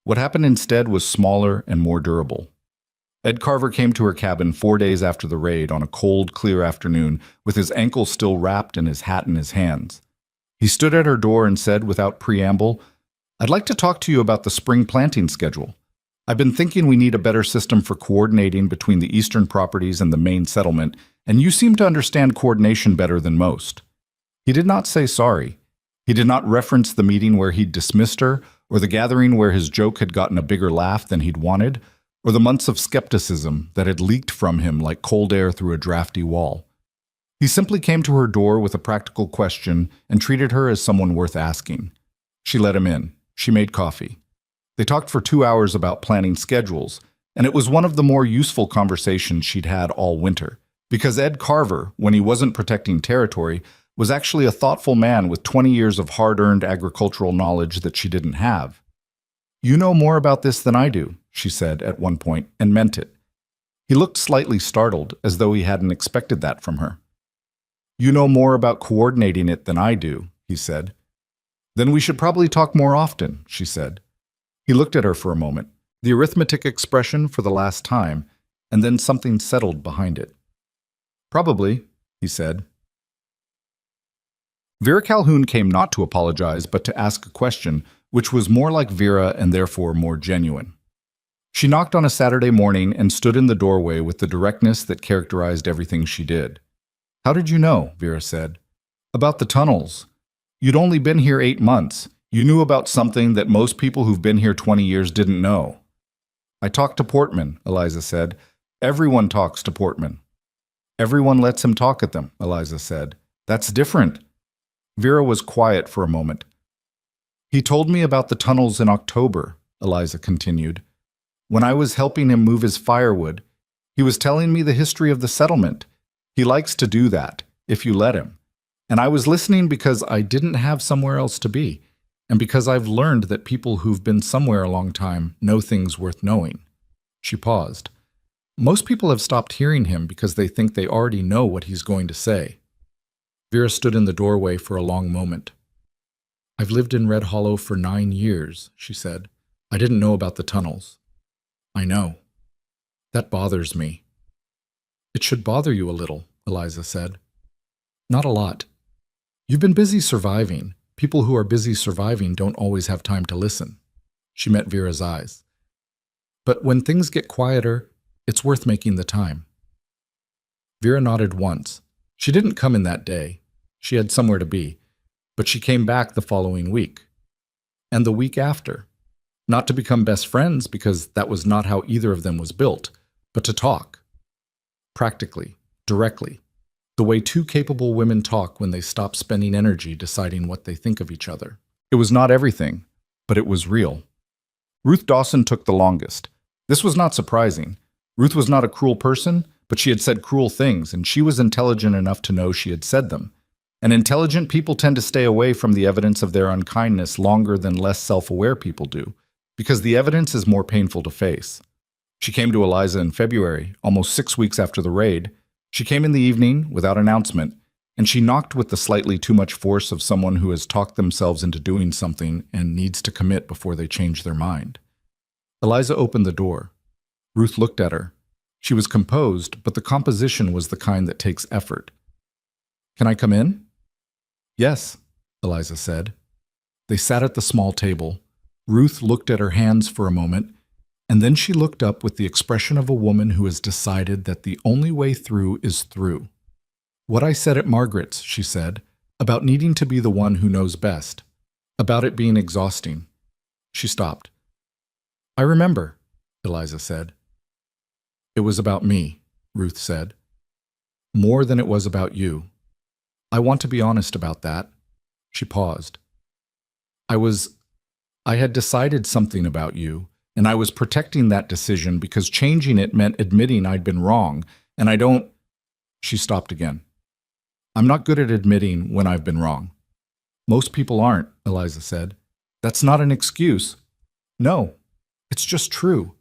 What happened instead was smaller and more durable. Ed Carver came to her cabin 4 days after the raid on a cold, clear afternoon with his ankle still wrapped and his hat in his hands. He stood at her door and said without preamble, "I'd like to talk to you about the spring planting schedule. I've been thinking we need a better system for coordinating between the eastern properties and the main settlement, and you seem to understand coordination better than most." He did not say sorry. He did not reference the meeting where he'd dismissed her, or the gathering where his joke had gotten a bigger laugh than he'd wanted, or the months of skepticism that had leaked from him like cold air through a drafty wall. He simply came to her door with a practical question and treated her as someone worth asking. She let him in. She made coffee. They talked for 2 hours about planning schedules, and it was one of the more useful conversations she'd had all winter, because Ed Carver, when he wasn't protecting territory, was actually a thoughtful man with 20 years of hard-earned agricultural knowledge that she didn't have. "You know more about this than I do," she said at one point, and meant it. He looked slightly startled, as though he hadn't expected that from her. "You know more about coordinating it than I do," he said. "Then we should probably talk more often," she said. He looked at her for a moment, the arithmetic expression for the last time, and then something settled behind it. "Probably," he said. Vera Calhoun came not to apologize, but to ask a question, which was more like Vera and therefore more genuine. She knocked on a Saturday morning and stood in the doorway with the directness that characterized everything she did. "How did you know?" Vera said. "About the tunnels. You'd only been here 8 months. You knew about something that most people who've been here 20 years didn't know." "I talked to Portman," Eliza said. "Everyone talks to Portman." "Everyone lets him talk at them," Eliza said. "That's different." Vera was quiet for a moment. "He told me about the tunnels in October," Eliza continued. "When I was helping him move his firewood, he was telling me the history of the settlement. He likes to do that, if you let him. And I was listening because I didn't have somewhere else to be, and because I've learned that people who've been somewhere a long time know things worth knowing." She paused. Most people have stopped hearing him because they think they already know what he's going to say. Vera stood in the doorway for a long moment. "I've lived in Red Hollow for 9 years," she said. "I didn't know about the tunnels." "I know. That bothers me." "It should bother you a little," Eliza said. "Not a lot. You've been busy surviving. People who are busy surviving don't always have time to listen." She met Vera's eyes. "But when things get quieter, it's worth making the time." Vera nodded once. She didn't come in that day. She had somewhere to be. But she came back the following week. And the week after. Not to become best friends, because that was not how either of them was built, but to talk. Practically, directly. The way two capable women talk when they stop spending energy deciding what they think of each other. It was not everything, but it was real. Ruth Dawson took the longest. This was not surprising. Ruth was not a cruel person, but she had said cruel things, and she was intelligent enough to know she had said them. And intelligent people tend to stay away from the evidence of their unkindness longer than less self-aware people do, because the evidence is more painful to face. She came to Eliza in February, almost 6 weeks after the raid. She came in the evening, without announcement, and she knocked with the slightly too much force of someone who has talked themselves into doing something and needs to commit before they change their mind. Eliza opened the door. Ruth looked at her. She was composed, but the composition was the kind that takes effort. "Can I come in?" Yes, Eliza said. They sat at the small table. Ruth looked at her hands for a moment, and then she looked up with the expression of a woman who has decided that the only way through is through. What I said at Margaret's, she said, about needing to be the one who knows best, about it being exhausting. She stopped. I remember, Eliza said. It was about me, Ruth said. More than it was about you. I want to be honest about that. She paused. I had decided something about you, and I was protecting that decision because changing it meant admitting I'd been wrong, and I don't... She stopped again. I'm not good at admitting when I've been wrong. Most people aren't, Eliza said. That's not an excuse. No, it's just true.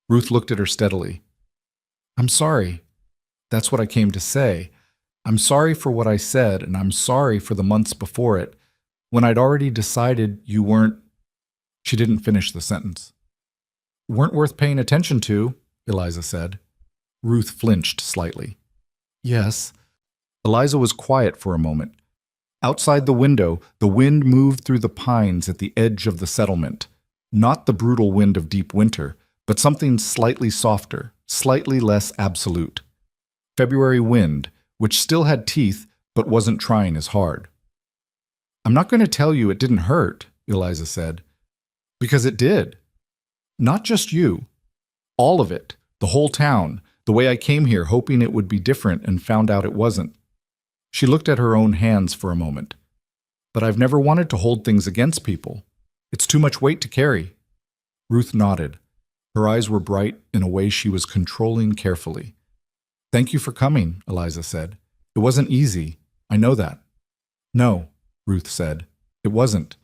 Ruth looked at her steadily. I'm sorry. That's what I came to say. I'm sorry for what I said, and I'm sorry for the months before it, when I'd already decided you weren't... She didn't finish the sentence. Weren't worth paying attention to, Eliza said. Ruth flinched slightly. Yes. Eliza was quiet for a moment. Outside the window, the wind moved through the pines at the edge of the settlement. Not the brutal wind of deep winter, but something slightly softer, slightly less absolute. February wind, which still had teeth but wasn't trying as hard. I'm not going to tell you it didn't hurt, Eliza said. Because it did. Not just you. All of it. The whole town. The way I came here hoping it would be different and found out it wasn't. She looked at her own hands for a moment. But I've never wanted to hold things against people. It's too much weight to carry. Ruth nodded. Her eyes were bright in a way she was controlling carefully. Thank you for coming, Eliza said. It wasn't easy. I know that. No, Ruth said. It wasn't.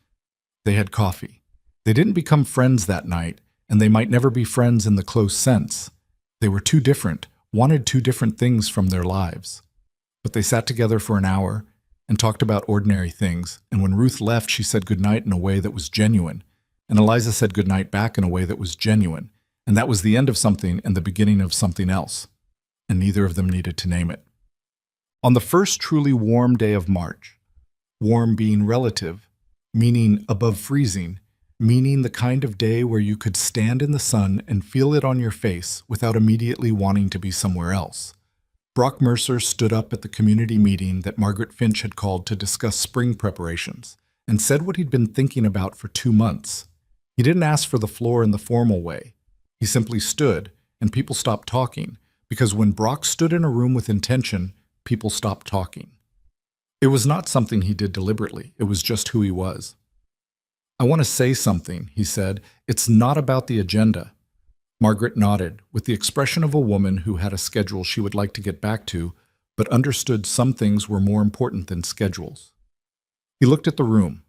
They had coffee. They didn't become friends that night, and they might never be friends in the close sense. They were too different, wanted too different things from their lives. But they sat together for an hour and talked about ordinary things, and when Ruth left, she said goodnight in a way that was genuine, and Eliza said goodnight back in a way that was genuine, and that was the end of something and the beginning of something else, and neither of them needed to name it. On the first truly warm day of March, warm being relative, meaning above freezing, meaning the kind of day where you could stand in the sun and feel it on your face without immediately wanting to be somewhere else. Brock Mercer stood up at the community meeting that Margaret Finch had called to discuss spring preparations and said what he'd been thinking about for 2 months. He didn't ask for the floor in the formal way. He simply stood, and people stopped talking, because when Brock stood in a room with intention, people stopped talking. It was not something he did deliberately. It was just who he was. I want to say something, he said. It's not about the agenda. Margaret nodded, with the expression of a woman who had a schedule she would like to get back to, but understood some things were more important than schedules. He looked at the room,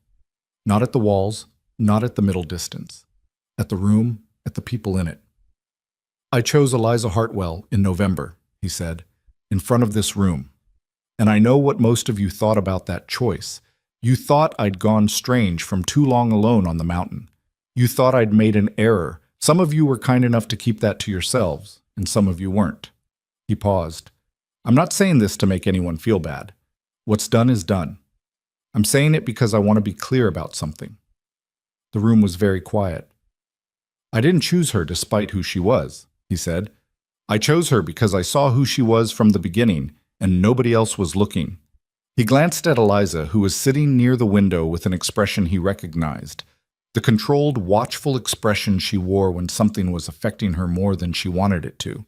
not at the walls, not at the middle distance, at the room, at the people in it. I chose Eliza Hartwell in November, he said, in front of this room. And I know what most of you thought about that choice. You thought I'd gone strange from too long alone on the mountain. You thought I'd made an error. Some of you were kind enough to keep that to yourselves, and some of you weren't. He paused. I'm not saying this to make anyone feel bad. What's done is done. I'm saying it because I want to be clear about something. The room was very quiet. I didn't choose her despite who she was, he said. I chose her because I saw who she was from the beginning, and nobody else was looking. He glanced at Eliza, who was sitting near the window with an expression he recognized, the controlled, watchful expression she wore when something was affecting her more than she wanted it to.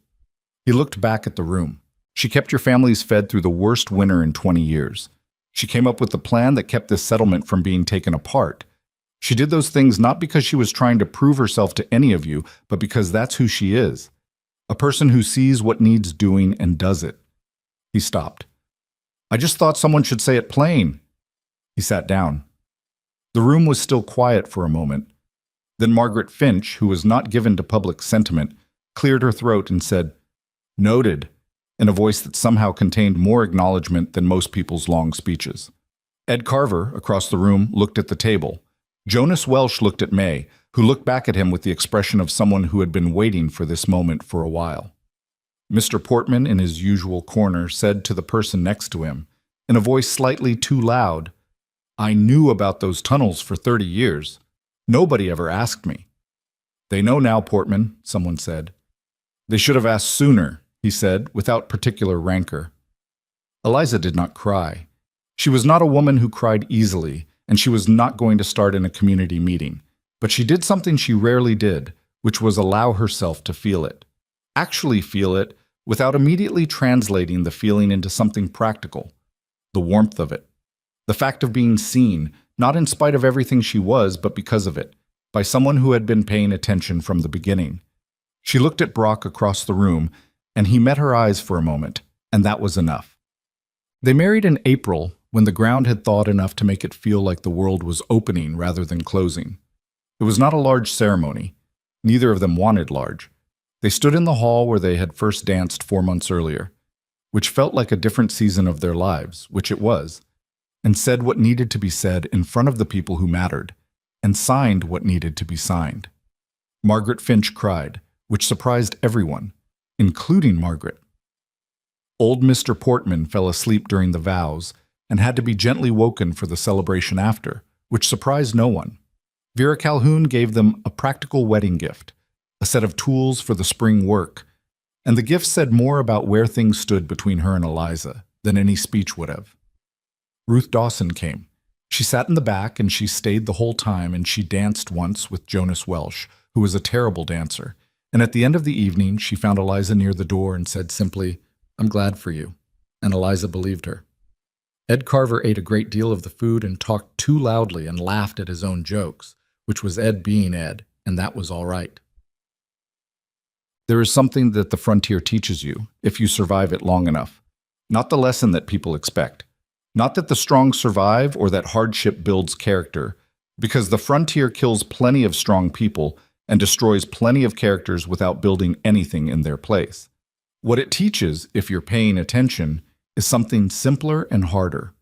He looked back at the room. She kept your families fed through the worst winter in 20 years. She came up with the plan that kept this settlement from being taken apart. She did those things not because she was trying to prove herself to any of you, but because that's who she is. A person who sees what needs doing and does it. He stopped. I just thought someone should say it plain. He sat down. The room was still quiet for a moment. Then Margaret Finch, who was not given to public sentiment, cleared her throat and said, Noted, in a voice that somehow contained more acknowledgement than most people's long speeches. Ed Carver, across the room, looked at the table. Jonas Welsh looked at May, who looked back at him with the expression of someone who had been waiting for this moment for a while. Mr. Portman, in his usual corner, said to the person next to him, in a voice slightly too loud. "I knew about those tunnels for 30 years. Nobody ever asked me." "They know now, Portman," someone said. "They should have asked sooner," he said, without particular rancor. Eliza did not cry. She was not a woman who cried easily, and she was not going to start in a community meeting. But she did something she rarely did, which was allow herself to feel it. Actually feel it, without immediately translating the feeling into something practical. The warmth of it. The fact of being seen, not in spite of everything she was, but because of it, by someone who had been paying attention from the beginning. She looked at Brock across the room, and he met her eyes for a moment, and that was enough. They married in April, when the ground had thawed enough to make it feel like the world was opening rather than closing. It was not a large ceremony. Neither of them wanted large. They stood in the hall where they had first danced 4 months earlier, which felt like a different season of their lives, which it was, and said what needed to be said in front of the people who mattered, and signed what needed to be signed. Margaret Finch cried, which surprised everyone, including Margaret. Old Mr. Portman fell asleep during the vows and had to be gently woken for the celebration after, which surprised no one. Vera Calhoun gave them a practical wedding gift, a set of tools for the spring work, and the gift said more about where things stood between her and Eliza than any speech would have. Ruth Dawson came. She sat in the back and she stayed the whole time, and she danced once with Jonas Welsh, who was a terrible dancer, and at the end of the evening she found Eliza near the door and said simply, "I'm glad for you," and Eliza believed her. Ed Carver ate a great deal of the food and talked too loudly and laughed at his own jokes, which was Ed being Ed, and that was all right. There is something that the frontier teaches you, if you survive it long enough. Not the lesson that people expect. Not that the strong survive or that hardship builds character, because the frontier kills plenty of strong people and destroys plenty of characters without building anything in their place. What it teaches, if you're paying attention, is something simpler and harder.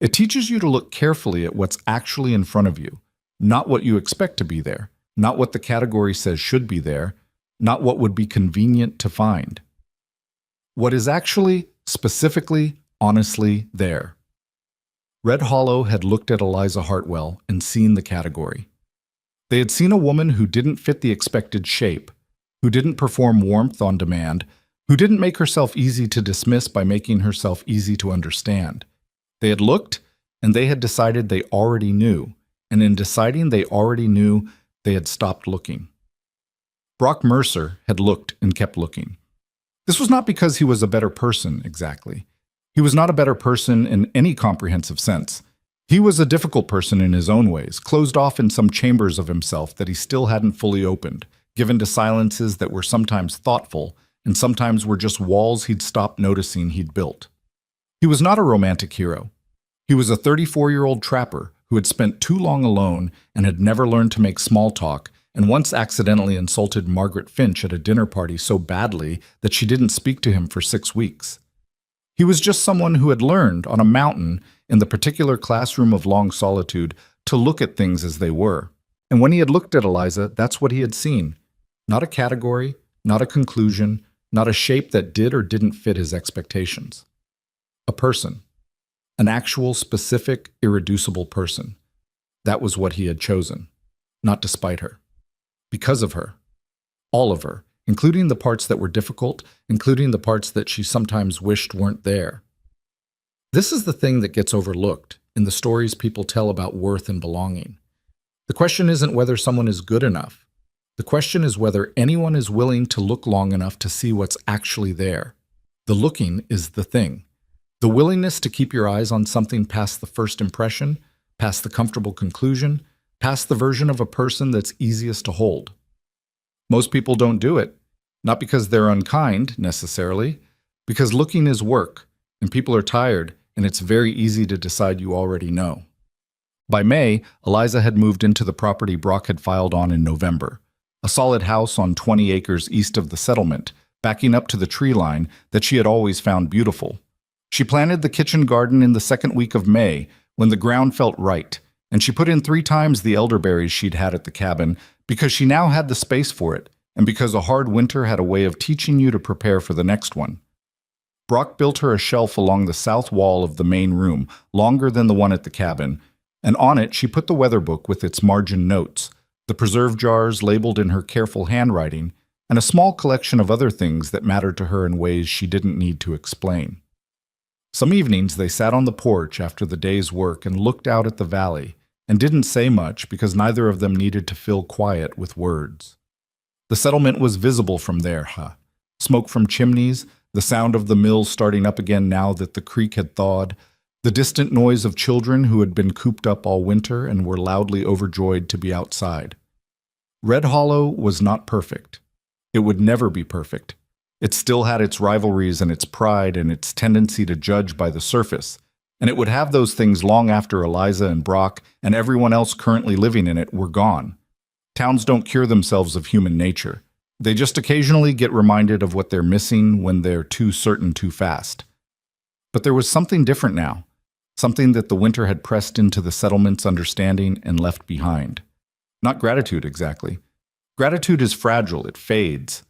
It teaches you to look carefully at what's actually in front of you, not what you expect to be there, not what the category says should be there, not what would be convenient to find. What is actually, specifically, honestly there. Red Hollow had looked at Eliza Hartwell and seen the category. They had seen a woman who didn't fit the expected shape, who didn't perform warmth on demand, who didn't make herself easy to dismiss by making herself easy to understand. They had looked, and they had decided they already knew, and in deciding they already knew, they had stopped looking. Brock Mercer had looked and kept looking. This was not because he was a better person, exactly. He was not a better person in any comprehensive sense. He was a difficult person in his own ways, closed off in some chambers of himself that he still hadn't fully opened, given to silences that were sometimes thoughtful, and sometimes were just walls he'd stopped noticing he'd built. He was not a romantic hero. He was a 34-year-old trapper who had spent too long alone and had never learned to make small talk, and once accidentally insulted Margaret Finch at a dinner party so badly that she didn't speak to him for 6 weeks. He was just someone who had learned, on a mountain, in the particular classroom of long solitude, to look at things as they were. And when he had looked at Eliza, that's what he had seen. Not a category, not a conclusion, not a shape that did or didn't fit his expectations. A person. An actual, specific, irreducible person. That was what he had chosen. Not despite her. Because of her. All of her, including the parts that were difficult, including the parts that she sometimes wished weren't there. This is the thing that gets overlooked in the stories people tell about worth and belonging. The question isn't whether someone is good enough. The question is whether anyone is willing to look long enough to see what's actually there. The looking is the thing. The willingness to keep your eyes on something past the first impression, past the comfortable conclusion, past the version of a person that's easiest to hold. Most people don't do it, not because they're unkind, necessarily, because looking is work, and people are tired, and it's very easy to decide you already know. By May, Eliza had moved into the property Brock had filed on in November, a solid house on 20 acres east of the settlement, backing up to the tree line that she had always found beautiful. She planted the kitchen garden in the second week of May, when the ground felt right, and she put in 3 times the elderberries she'd had at the cabin because she now had the space for it, and because a hard winter had a way of teaching you to prepare for the next one. Brock built her a shelf along the south wall of the main room, longer than the one at the cabin, and on it she put the weather book with its margin notes, the preserve jars labeled in her careful handwriting, and a small collection of other things that mattered to her in ways she didn't need to explain. Some evenings they sat on the porch after the day's work and looked out at the valley, and didn't say much because neither of them needed to fill quiet with words. The settlement was visible from there, Smoke from chimneys, the sound of the mill starting up again now that the creek had thawed, the distant noise of children who had been cooped up all winter and were loudly overjoyed to be outside. Red Hollow was not perfect. It would never be perfect. It still had its rivalries and its pride and its tendency to judge by the surface, and it would have those things long after Eliza and Brock and everyone else currently living in it were gone. Towns don't cure themselves of human nature. They just occasionally get reminded of what they're missing when they're too certain too fast. But there was something different now, something that the winter had pressed into the settlement's understanding and left behind. Not gratitude, exactly. Gratitude is fragile, it fades.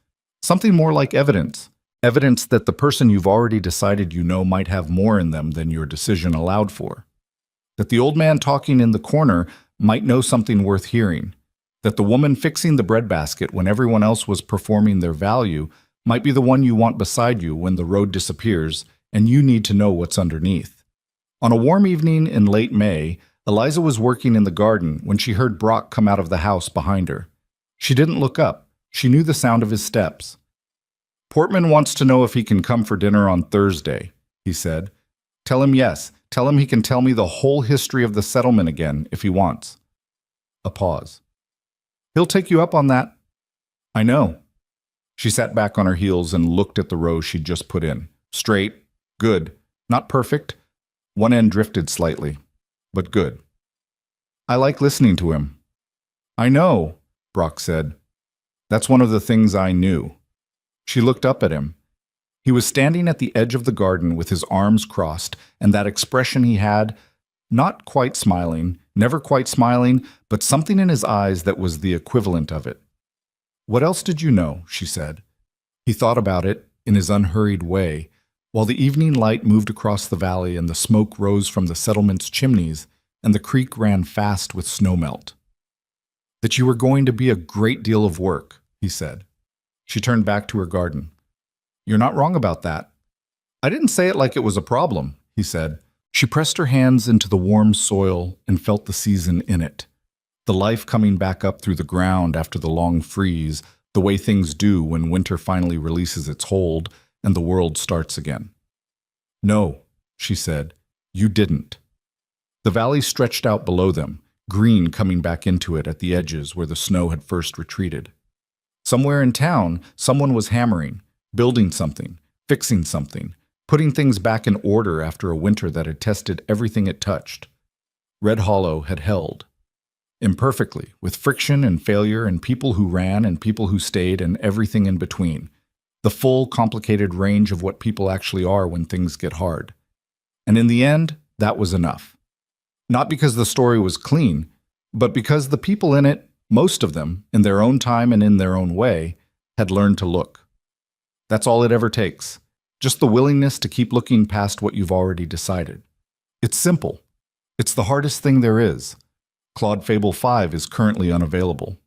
Something more like evidence. Evidence that the person you've already decided you know might have more in them than your decision allowed for. That the old man talking in the corner might know something worth hearing. That the woman fixing the breadbasket when everyone else was performing their value might be the one you want beside you when the road disappears and you need to know what's underneath. On a warm evening in late May, Eliza was working in the garden when she heard Brock come out of the house behind her. She didn't look up. She knew the sound of his steps. "Portman wants to know if he can come for dinner on Thursday," he said. "Tell him yes. Tell him he can tell me the whole history of the settlement again if he wants." A pause. "He'll take you up on that." "I know." She sat back on her heels and looked at the row she'd just put in. Straight. Good. Not perfect. One end drifted slightly. But good. "I like listening to him." "I know," Brock said. "That's one of the things I knew." She looked up at him. He was standing at the edge of the garden with his arms crossed, and that expression he had, not quite smiling, never quite smiling, but something in his eyes that was the equivalent of it. "What else did you know?" she said. He thought about it in his unhurried way, while the evening light moved across the valley and the smoke rose from the settlement's chimneys and the creek ran fast with snowmelt. "That you were going to be a great deal of work," he said. She turned back to her garden. "You're not wrong about that." "I didn't say it like it was a problem," he said. She pressed her hands into the warm soil and felt the season in it. The life coming back up through the ground after the long freeze, the way things do when winter finally releases its hold and the world starts again. "No," she said, "you didn't." The valley stretched out below them, green coming back into it at the edges where the snow had first retreated. Somewhere in town, someone was hammering, building something, fixing something, putting things back in order after a winter that had tested everything it touched. Red Hollow had held. Imperfectly, with friction and failure and people who ran and people who stayed and everything in between. The full, complicated range of what people actually are when things get hard. And in the end, that was enough. Not because the story was clean, but because the people in it, most of them, in their own time and in their own way, had learned to look. That's all it ever takes. Just the willingness to keep looking past what you've already decided. It's simple. It's the hardest thing there is. Claude Fable 5 is currently unavailable.